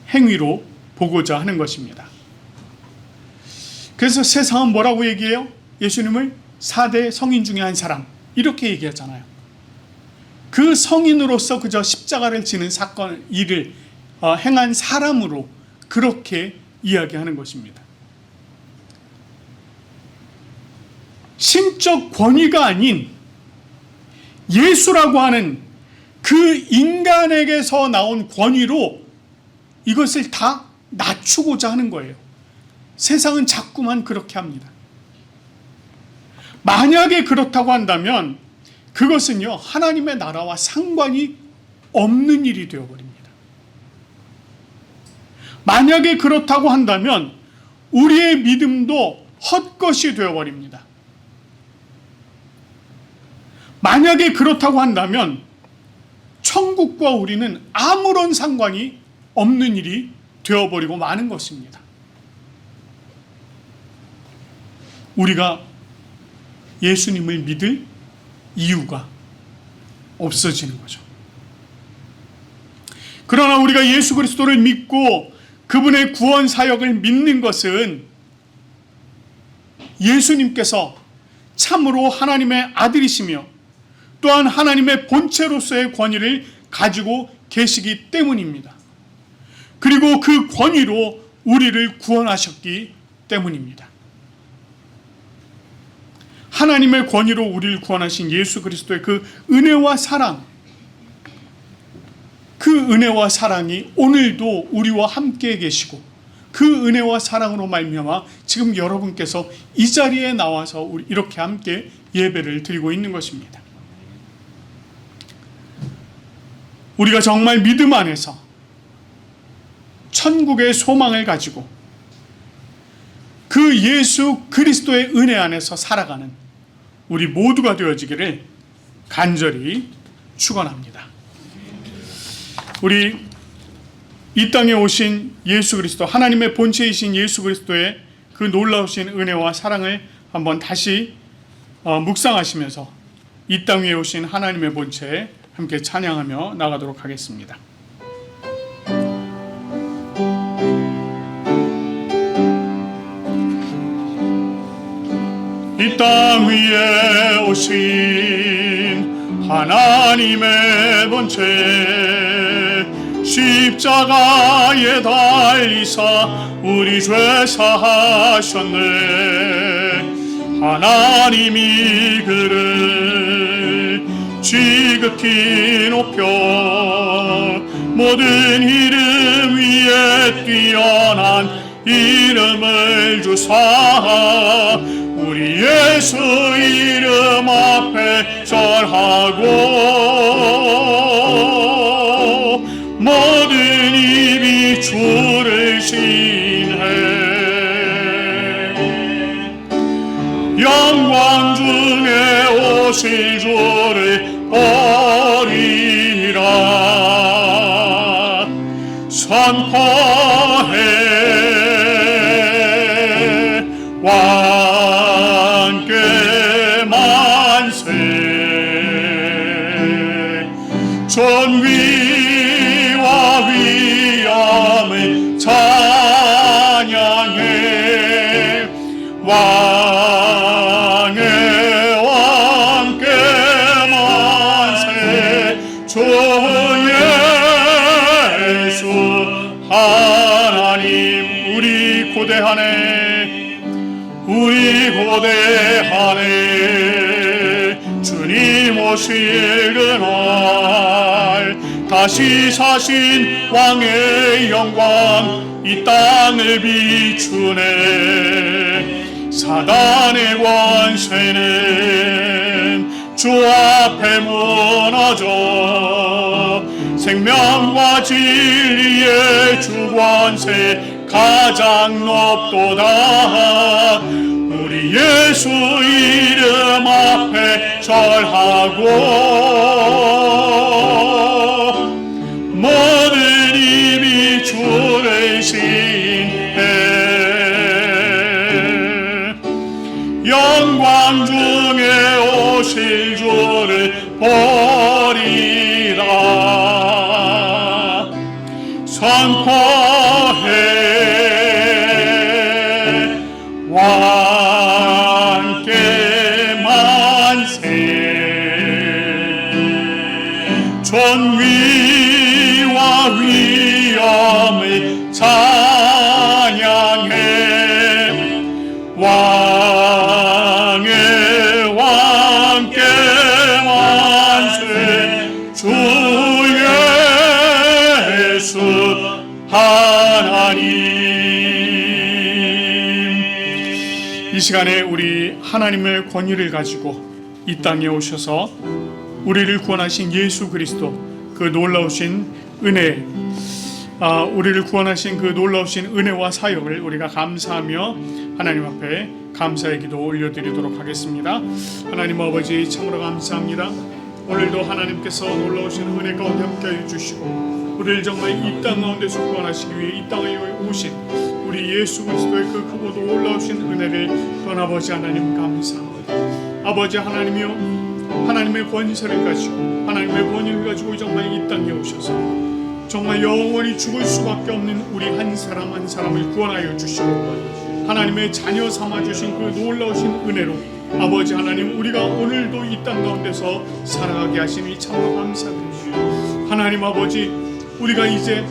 행위로 보고자 하는 것입니다. 그래서 세상은 뭐라고 얘기해요? 예수님을 4대 성인 중에 한 사람, 이렇게 얘기하잖아요. 그 성인으로서 그저 십자가를 지는 사건, 일을 행한 사람으로 그렇게 이야기하는 것입니다. 신적 권위가 아닌 예수라고 하는 그 인간에게서 나온 권위로 이것을 다 낮추고자 하는 거예요. 세상은 자꾸만 그렇게 합니다. 만약에 그렇다고 한다면 그것은요, 하나님의 나라와 상관이 없는 일이 되어버립니다. 만약에 그렇다고 한다면 우리의 믿음도 헛것이 되어버립니다. 만약에 그렇다고 한다면 천국과 우리는 아무런 상관이 없는 일이 되어버리고 마는 것입니다. 우리가 예수님을 믿을 이유가 없어지는 거죠. 그러나 우리가 예수 그리스도를 믿고 그분의 구원 사역을 믿는 것은 예수님께서 참으로 하나님의 아들이시며 또한 하나님의 본체로서의 권위를 가지고 계시기 때문입니다. 그리고 그 권위로 우리를 구원하셨기 때문입니다. 하나님의 권위로 우리를 구원하신 예수 그리스도의 그 은혜와 사랑, 그 은혜와 사랑이 오늘도 우리와 함께 계시고 그 은혜와 사랑으로 말미암아 지금 여러분께서 이 자리에 나와서 우리 이렇게 함께 예배를 드리고 있는 것입니다. 우리가 정말 믿음 안에서 천국의 소망을 가지고 그 예수 그리스도의 은혜 안에서 살아가는 우리 모두가 되어지기를 간절히 축원합니다. 우리 이 땅에 오신 예수 그리스도, 하나님의 본체이신 예수 그리스도의 그 놀라우신 은혜와 사랑을 한번 다시 묵상하시면서 이 땅 위에 오신 하나님의 본체에 함께 찬양하며 나가도록 하겠습니다. 이 땅 위에 오신 하나님의 본체, 십자가에 달리사 우리 죄 사하셨네. 하나님이 그를 지극히 높여 모든 이름 위에 뛰어난 이름을 주사 우리 예수 이름 앞에 절하고 모든 입이 주를 신해 오실 주를 보리라. 선포해 왕께 만세. 존귀와 위엄을 찬양해. 왕의 왕께 만세. 주 예수 하나님 우리 고대하네. 우리 고대하네. 주님 오실 그날 다시 사신 왕의 영광 이 땅을 비추네. 사단의 권세는 주 앞에 무너져. 생명과 진리의 주 권세 가장 높도다. 우리 예수 이름 앞에 절하고 모든 입이 주를 시인해. 영광 중에 오실 주를 보리라. 선포해 왕께 만세. 존귀와 위엄을 찬양해. 왕의 왕께 만세. 주 예수 하나님. 이 시간에 우리 하나님의 권위를 가지고 이 땅에 오셔서 우리를 구원하신 예수 그리스도 그 놀라우신 은혜, 우리를 구원하신 그 놀라우신 은혜와 사역을 우리가 감사하며 하나님 앞에 감사의 기도 올려드리도록 하겠습니다. 하나님 아버지 참으로 감사합니다. 오늘도 하나님께서 놀라우신 은혜 가운데 함께하여 주시고 우리를 정말 이 땅 가운데서 구원하시기 위해 이 땅에 오신 우리 예수 그리스도의 그 크고도 놀라우신 은혜를 아버지 하나님 감사합니다. 아버지 하나님이여, 하나님의 권세를 가지고 하나님의 권위를 가지고 정말 이 땅에 오셔서 정말 영원히 죽을 수밖에 없는 우리 한 사람 한 사람을 구원하여 주시고 하나님의 자녀 삼아주신 그 놀라우신 은혜로 아버지 하나님 우리가 오늘도 이 땅 가운데서 살아가게 하시니 참으로 감사드립니다. 하나님 아버지, 우리가 이제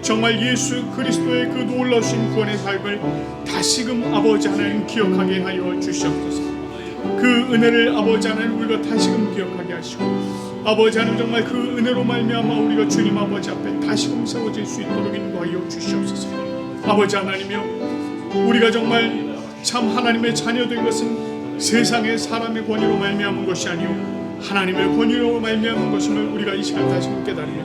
정말 예수 그리스도의 그 놀라우신 구원의 삶을 다시금 아버지 하나님 기억하게 하여 주시옵소서. 그 은혜를 아버지 하나님 우리가 다시금 기억하게 하시고 아버지 하나님 정말 그 은혜로 말미암아 우리가 주님 아버지 앞에 다시금 세워질 수 있도록 인도하여 주시옵소서. 아버지 하나님이여, 우리가 정말 참 하나님의 자녀된 것은 세상의 사람의 권위로 말미암은 것이 아니오 하나님의 권위로 말미암은 것임을 우리가 이 시간 다시금 깨달으며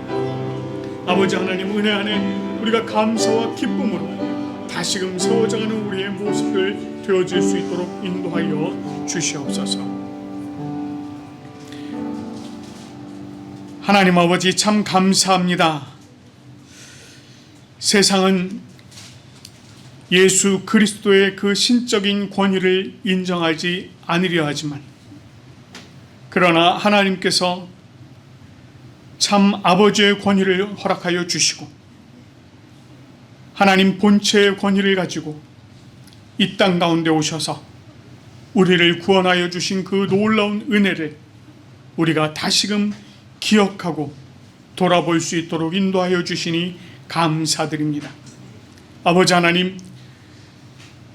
아버지 하나님 은혜 안에 우리가 감사와 기쁨으로 다시금 세워져가는 우리의 모습들 되어질 수 있도록 인도하여 주시옵소서. 하나님 아버지 참 감사합니다. 세상은 예수 그리스도의 그 신적인 권위를 인정하지 않으려 하지만 그러나 하나님께서 참 아버지의 권위를 허락하여 주시고 하나님 본체의 권위를 가지고 이 땅 가운데 오셔서 우리를 구원하여 주신 그 놀라운 은혜를 우리가 다시금 기억하고 돌아볼 수 있도록 인도하여 주시니 감사드립니다. 아버지 하나님,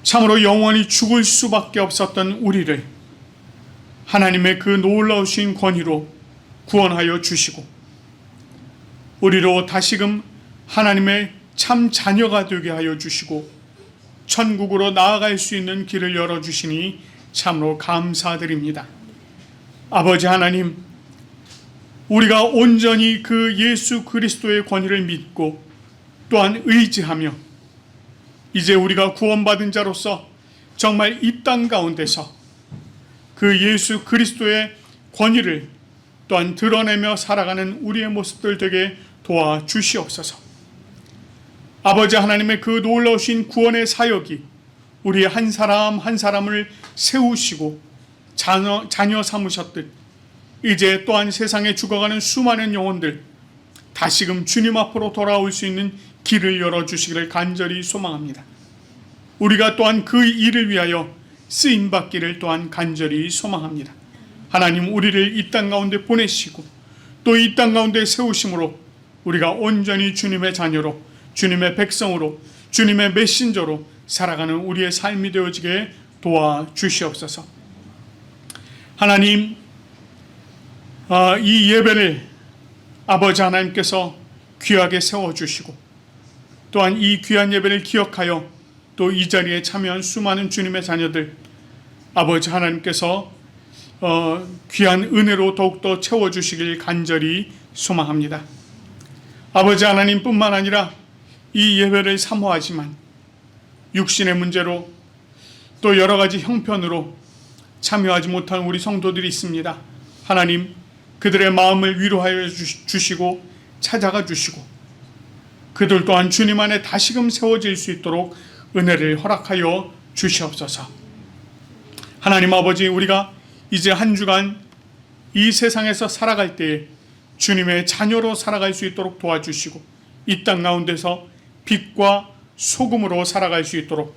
참으로 영원히 죽을 수밖에 없었던 우리를 하나님의 그 놀라우신 권위로 구원하여 주시고 우리로 다시금 하나님의 참 자녀가 되게 하여 주시고 천국으로 나아갈 수 있는 길을 열어주시니 참으로 감사드립니다. 아버지 하나님, 우리가 온전히 그 예수 그리스도의 권위를 믿고 또한 의지하며 이제 우리가 구원받은 자로서 정말 이 땅 가운데서 그 예수 그리스도의 권위를 또한 드러내며 살아가는 우리의 모습들 되게 도와주시옵소서. 아버지 하나님의 그 놀라우신 구원의 사역이 우리 한 사람 한 사람을 세우시고 자녀 삼으셨듯 이제 또한 세상에 죽어가는 수많은 영혼들 다시금 주님 앞으로 돌아올 수 있는 길을 열어주시기를 간절히 소망합니다. 우리가 또한 그 일을 위하여 쓰임받기를 또한 간절히 소망합니다. 하나님, 우리를 이 땅 가운데 보내시고 또 이 땅 가운데 세우심으로 우리가 온전히 주님의 자녀로, 주님의 백성으로, 주님의 메신저로 살아가는 우리의 삶이 되어지게 도와주시옵소서. 하나님, 이 예배를 아버지 하나님께서 귀하게 세워주시고 또한 이 귀한 예배를 기억하여 또 이 자리에 참여한 수많은 주님의 자녀들 아버지 하나님께서 귀한 은혜로 더욱더 채워주시길 간절히 소망합니다. 아버지 하나님뿐만 아니라 이 예배를 사모하지만 육신의 문제로 또 여러 가지 형편으로 참여하지 못한 우리 성도들이 있습니다. 하나님, 그들의 마음을 위로하여 주시고 찾아가 주시고 그들 또한 주님 안에 다시금 세워질 수 있도록 은혜를 허락하여 주시옵소서. 하나님 아버지, 우리가 이제 한 주간 이 세상에서 살아갈 때에 주님의 자녀로 살아갈 수 있도록 도와주시고 이 땅 가운데서 빛과 소금으로 살아갈 수 있도록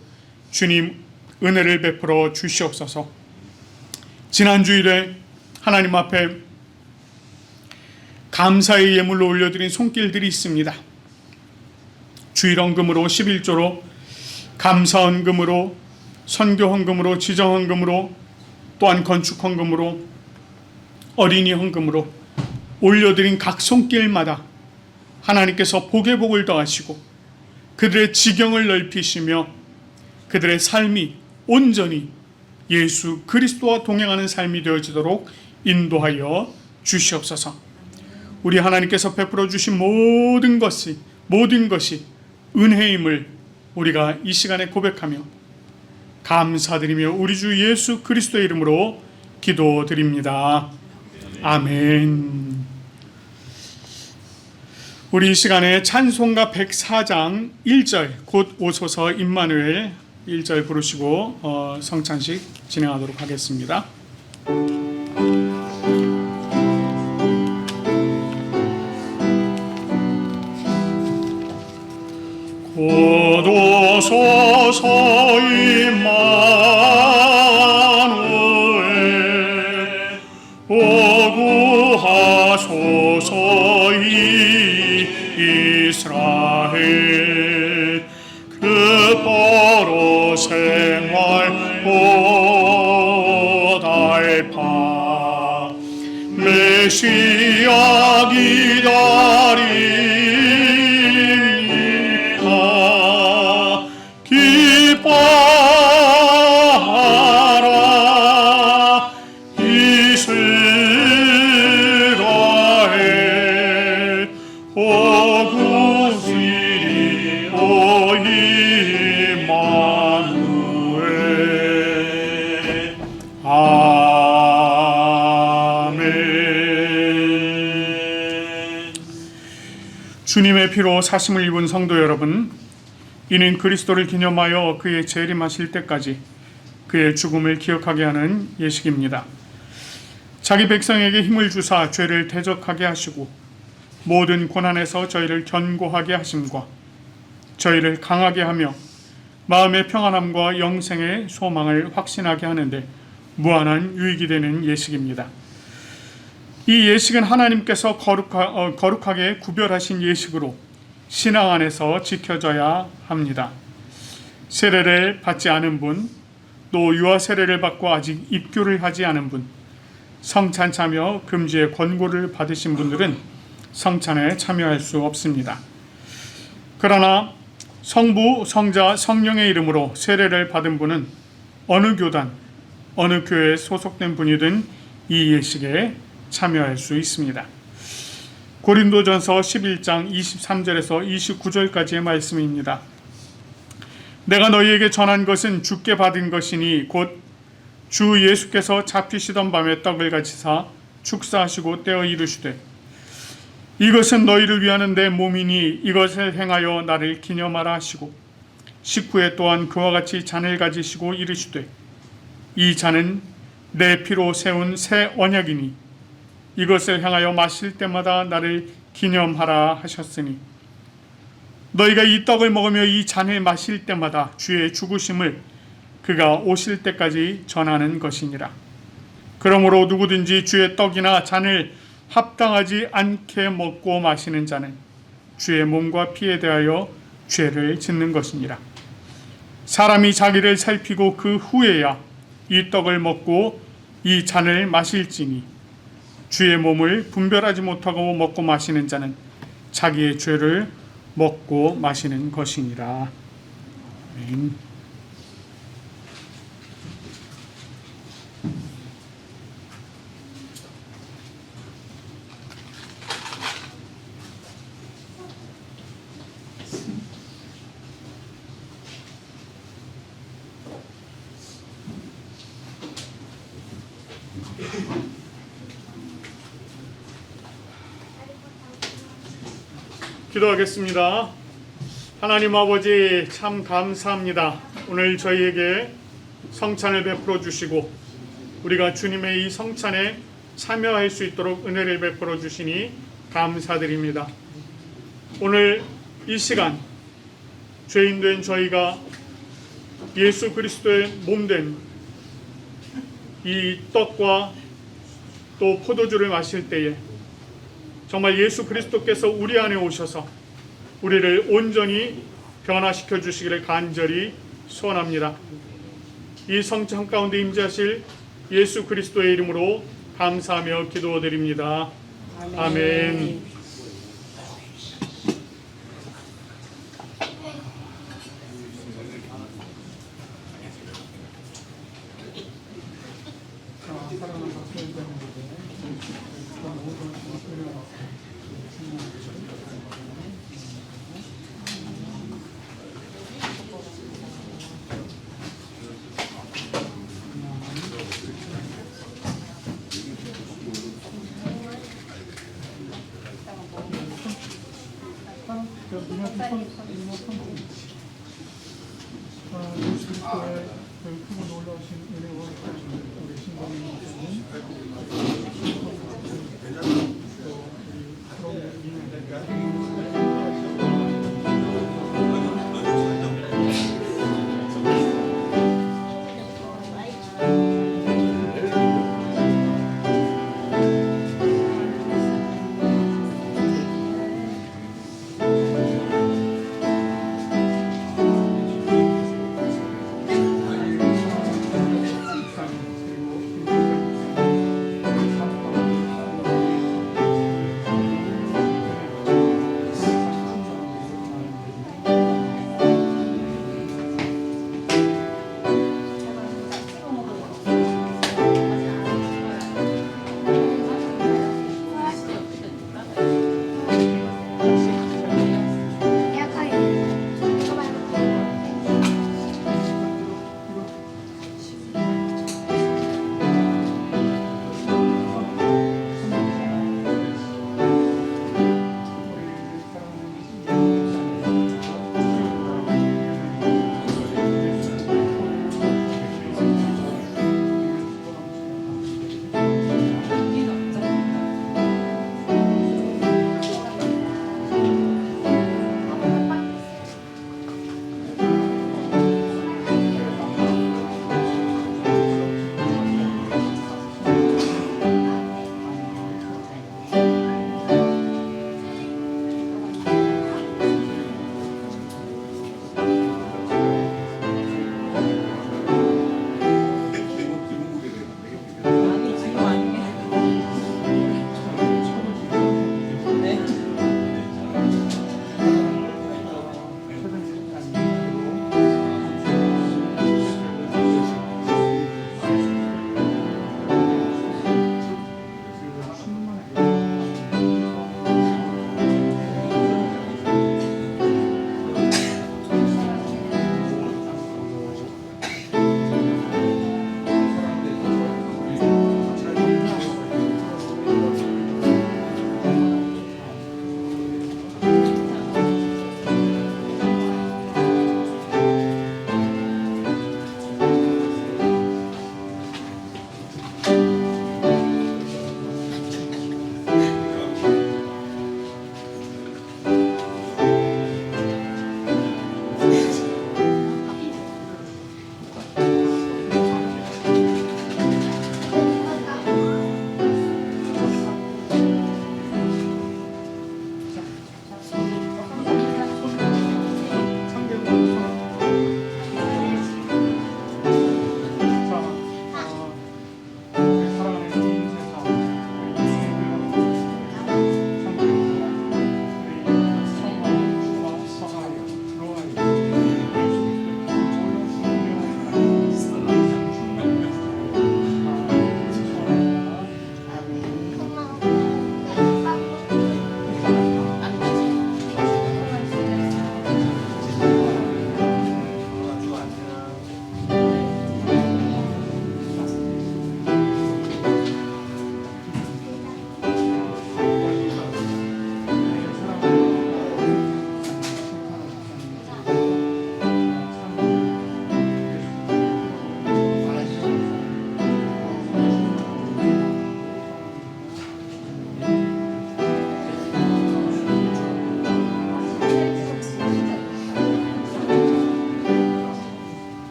주님 은혜를 베풀어 주시옵소서. 지난 주일에 하나님 앞에 감사의 예물로 올려드린 손길들이 있습니다. 주일헌금으로 11조로, 감사헌금으로, 선교헌금으로, 지정헌금으로, 또한 건축헌금으로, 어린이 헌금으로 올려드린 각 손길마다 하나님께서 복의 복을 더하시고 그들의 지경을 넓히시며 그들의 삶이 온전히 예수 그리스도와 동행하는 삶이 되어지도록 인도하여 주시옵소서. 우리 하나님께서 베풀어 주신 모든 것이 은혜임을 우리가 이 시간에 고백하며 감사드리며 우리 주 예수 그리스도의 이름으로 기도드립니다. 아멘. 우리 이 시간에 찬송가 104장 1절 곧 오소서 임마누엘 1절 부르시고 성찬식 진행하도록 하겠습니다. 곧 오소서 임마누엘 오구하소서 이스라엘 그 포로 생활 보달파 메시아 기다립니다. 기뻐하라 이스라엘 오구시리 오이마누엘. 아멘. 주님의 피로 사심을 입은 성도 여러분, 이는 그리스도를 기념하여 그의 재림하실 때까지 그의 죽음을 기억하게 하는 예식입니다. 자기 백성에게 힘을 주사 죄를 대적하게 하시고 모든 고난에서 저희를 견고하게 하심과 저희를 강하게 하며 마음의 평안함과 영생의 소망을 확신하게 하는데 무한한 유익이 되는 예식입니다. 이 예식은 하나님께서 거룩하게 구별하신 예식으로 신앙 안에서 지켜져야 합니다. 세례를 받지 않은 분, 또 유아 세례를 받고 아직 입교를 하지 않은 분, 성찬 참여 금지의 권고를 받으신 분들은 성찬에 참여할 수 없습니다. 그러나 성부, 성자, 성령의 이름으로 세례를 받은 분은 어느 교단, 어느 교회에 소속된 분이든 이 예식에 참여할 수 있습니다. 고린도전서 11장 23절에서 29절까지의 말씀입니다. 내가 너희에게 전한 것은 주께 받은 것이니 곧 주 예수께서 잡히시던 밤에 떡을 가지사 축사하시고 떼어 이르시되 이것은 너희를 위하는 내 몸이니 이것을 행하여 나를 기념하라 하시고 식후에 또한 그와 같이 잔을 가지시고 이르시되 이 잔은 내 피로 세운 새 언약이니 이것을 행하여 마실 때마다 나를 기념하라 하셨으니 너희가 이 떡을 먹으며 이 잔을 마실 때마다 주의 죽으심을 그가 오실 때까지 전하는 것이니라. 그러므로 누구든지 주의 떡이나 잔을 합당하지 않게 먹고 마시는 자는 주의 몸과 피에 대하여 죄를 짓는 것이니라. 사람이 자기를 살피고 그 후에야 이 떡을 먹고 이 잔을 마실지니 주의 몸을 분별하지 못하고 먹고 마시는 자는 자기의 죄를 먹고 마시는 것이니라. 아멘. 기도하겠습니다. 하나님 아버지 참 감사합니다. 오늘 저희에게 성찬을 베풀어 주시고 우리가 주님의 이 성찬에 참여할 수 있도록 은혜를 베풀어 주시니 감사드립니다. 오늘 이 시간 죄인된 저희가 예수 그리스도의 몸된 이 떡과 또 포도주를 마실 때에 정말 예수 그리스도께서 우리 안에 오셔서 우리를 온전히 변화시켜 주시기를 간절히 소원합니다. 이 성찬 가운데 임재하실 예수 그리스도의 이름으로 감사하며 기도드립니다. 아멘. 예수 그리스도의 크고 놀라우신 은혜와 우리 신부님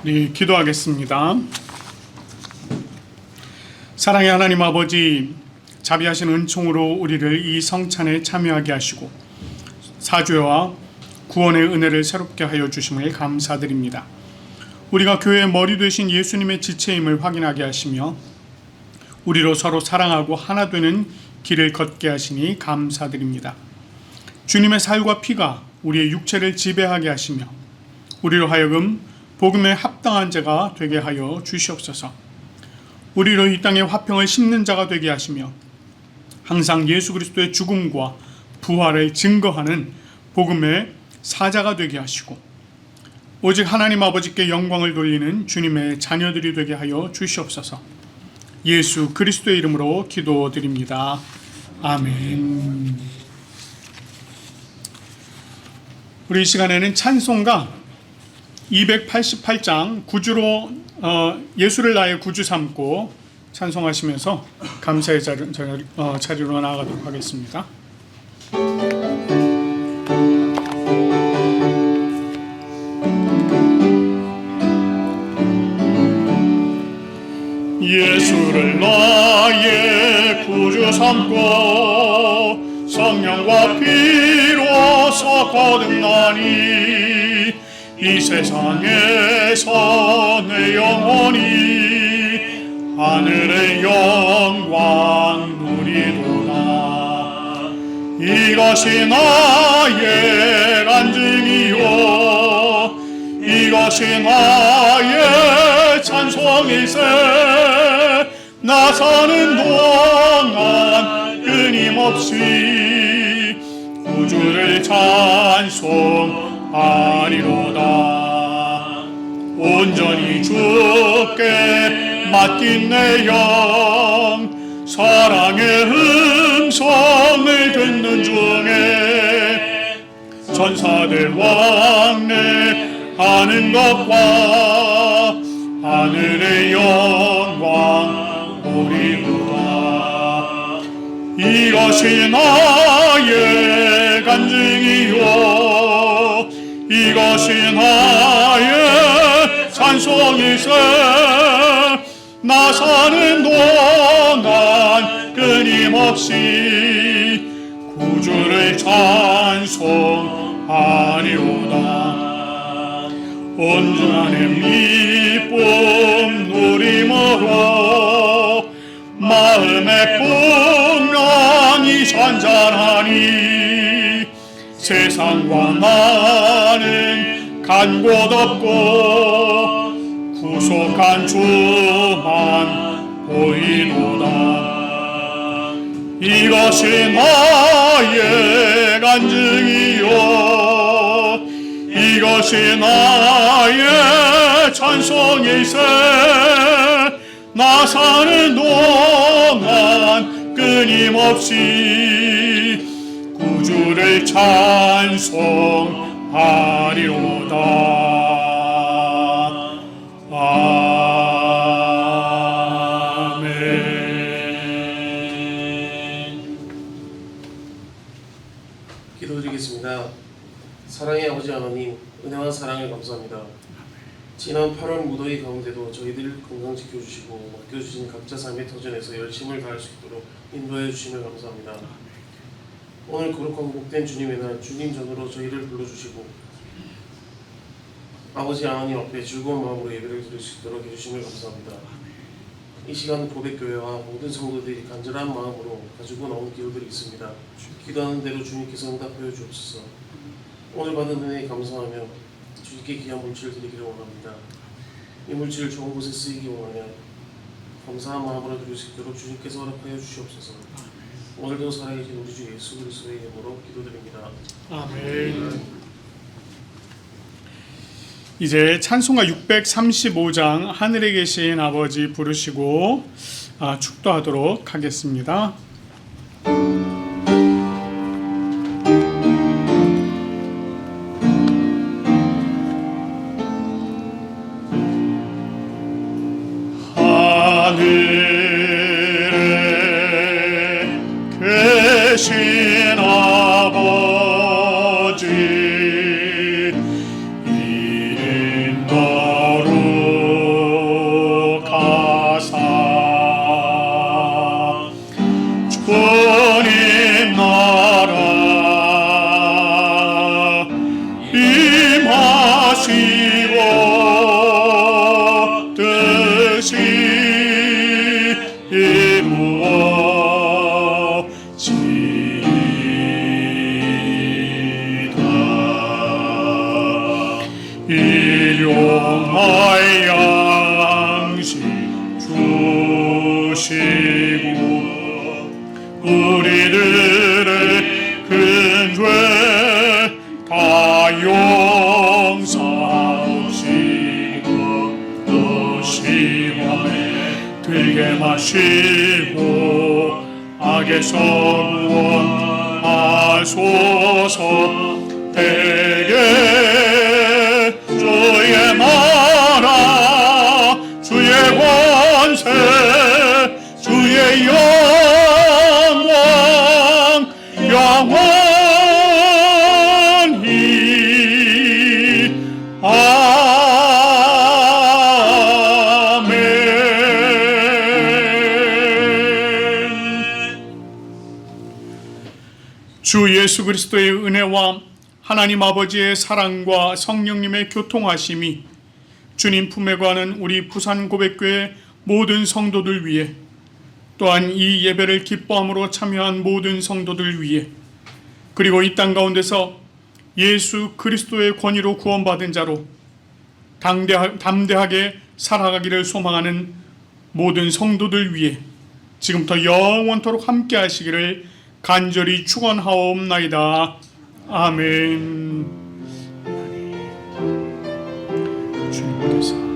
네, 기도하겠습니다. 사랑의 하나님 아버지, 자비하신 은총으로 우리를 이 성찬에 참여하게 하시고 사죄와 구원의 은혜를 새롭게 하여 주심을 감사드립니다. 우리가 교회의 머리 되신 예수님의 지체임을 확인하게 하시며 우리로 서로 사랑하고 하나 되는 길을 걷게 하시니 감사드립니다. 주님의 살과 피가 우리의 육체를 지배하게 하시며 우리로 하여금 복음에 합당한 자가 되게 하여 주시옵소서. 우리로 이 땅에 화평을 심는 자가 되게 하시며 항상 예수 그리스도의 죽음과 부활을 증거하는 복음의 사자가 되게 하시고 오직 하나님 아버지께 영광을 돌리는 주님의 자녀들이 되게 하여 주시옵소서. 예수 그리스도의 이름으로 기도드립니다. 아멘. 우리 이 시간에는 찬송가 288장 구주로 예수를 나의 구주 삼고 찬송하시면서 감사의 자리로 나아가도록 하겠습니다. 예수를 나의 구주 삼고 성령과 피로서 거듭나니 이 세상에서 내 영혼이 하늘의 영광 누리도다. 이것이 나의 간증이요 이것이 나의 찬송이세. 나 사는 동안 끊임없이 구주를 찬송하리로다. 온전히 주께 맡긴 내 영 사랑의 음성을 듣는 중에 전사들 왕래하는 것과 하늘의 영광 보리로다. 이것이 나의 간증이요 이것이 나의 찬송이세. 나 사는 동안 끊임없이 구주를 찬송하리로다. 온전한 미쁨 누림으로 마음의 풍랑이 잔잔하니 세상과 나는 간 곳 없고 구속한 주만 보이도다. 이것이 나의 간증이요 이것이 나의 찬송이세. 나 사는 동안 끊임없이 구주를 찬송하리로다. 아멘. 기도드리겠습니다. 사랑의 아버지 하나님, 은혜와 사랑을 감사합니다. 지난 8월 무더위 가운데도 저희들 건강 지켜주시고 맡겨주신 각자 삶의 터전에서 열심을 다할 수 있도록 인도해 주심을 감사합니다. 오늘 거룩하고 복된 주님의 날, 주님 전으로 저희를 불러주시고 아버지 하나님 앞에 즐거운 마음으로 예배를 드릴 수 있도록 해주심을 감사합니다. 이 시간 고백교회와 모든 성도들이 간절한 마음으로 가지고 나온 기도들이 있습니다. 기도하는 대로 주님께서 응답하여 주옵소서. 오늘 받은 은혜에 감사하며 주님께 귀한 물질을 드리기를 원합니다. 이 물질을 좋은 곳에 쓰이기 원하며 감사한 마음으로 드릴 수 있도록 주님께서 허락하여 주시옵소서. 오늘도 살아계신 우리 주 예수 그리스도의 이름으로 기도드립니다. 아멘. 이제 찬송가 635장 하늘에 계신 아버지 부르시고 축도하도록 하겠습니다. 하늘에 계신 아버지 이름 거룩 하사 주님 나라 임하시고 뜻이 이루어지이다. 일용할 양식 주시고 우리들의 큰 죄 다 용서하시고 또 시험에 들게 마시고 악에서 구원하소서. 대개 주의 나라 주의 권세 주의 영광 영원히 아멘. 주 예수 그리스도의 은혜와 하나님 아버지의 사랑과 성령님의 교통하심이 주님 품에 거하는 우리 부산 고백교회 모든 성도들 위해, 또한 이 예배를 기뻐함으로 참여한 모든 성도들 위해, 그리고 이 땅 가운데서 예수 그리스도의 권위로 구원받은 자로 담대하게 살아가기를 소망하는 모든 성도들 위해 지금부터 영원토록 함께 하시기를 간절히 축원하옵나이다. 아멘. 주님께서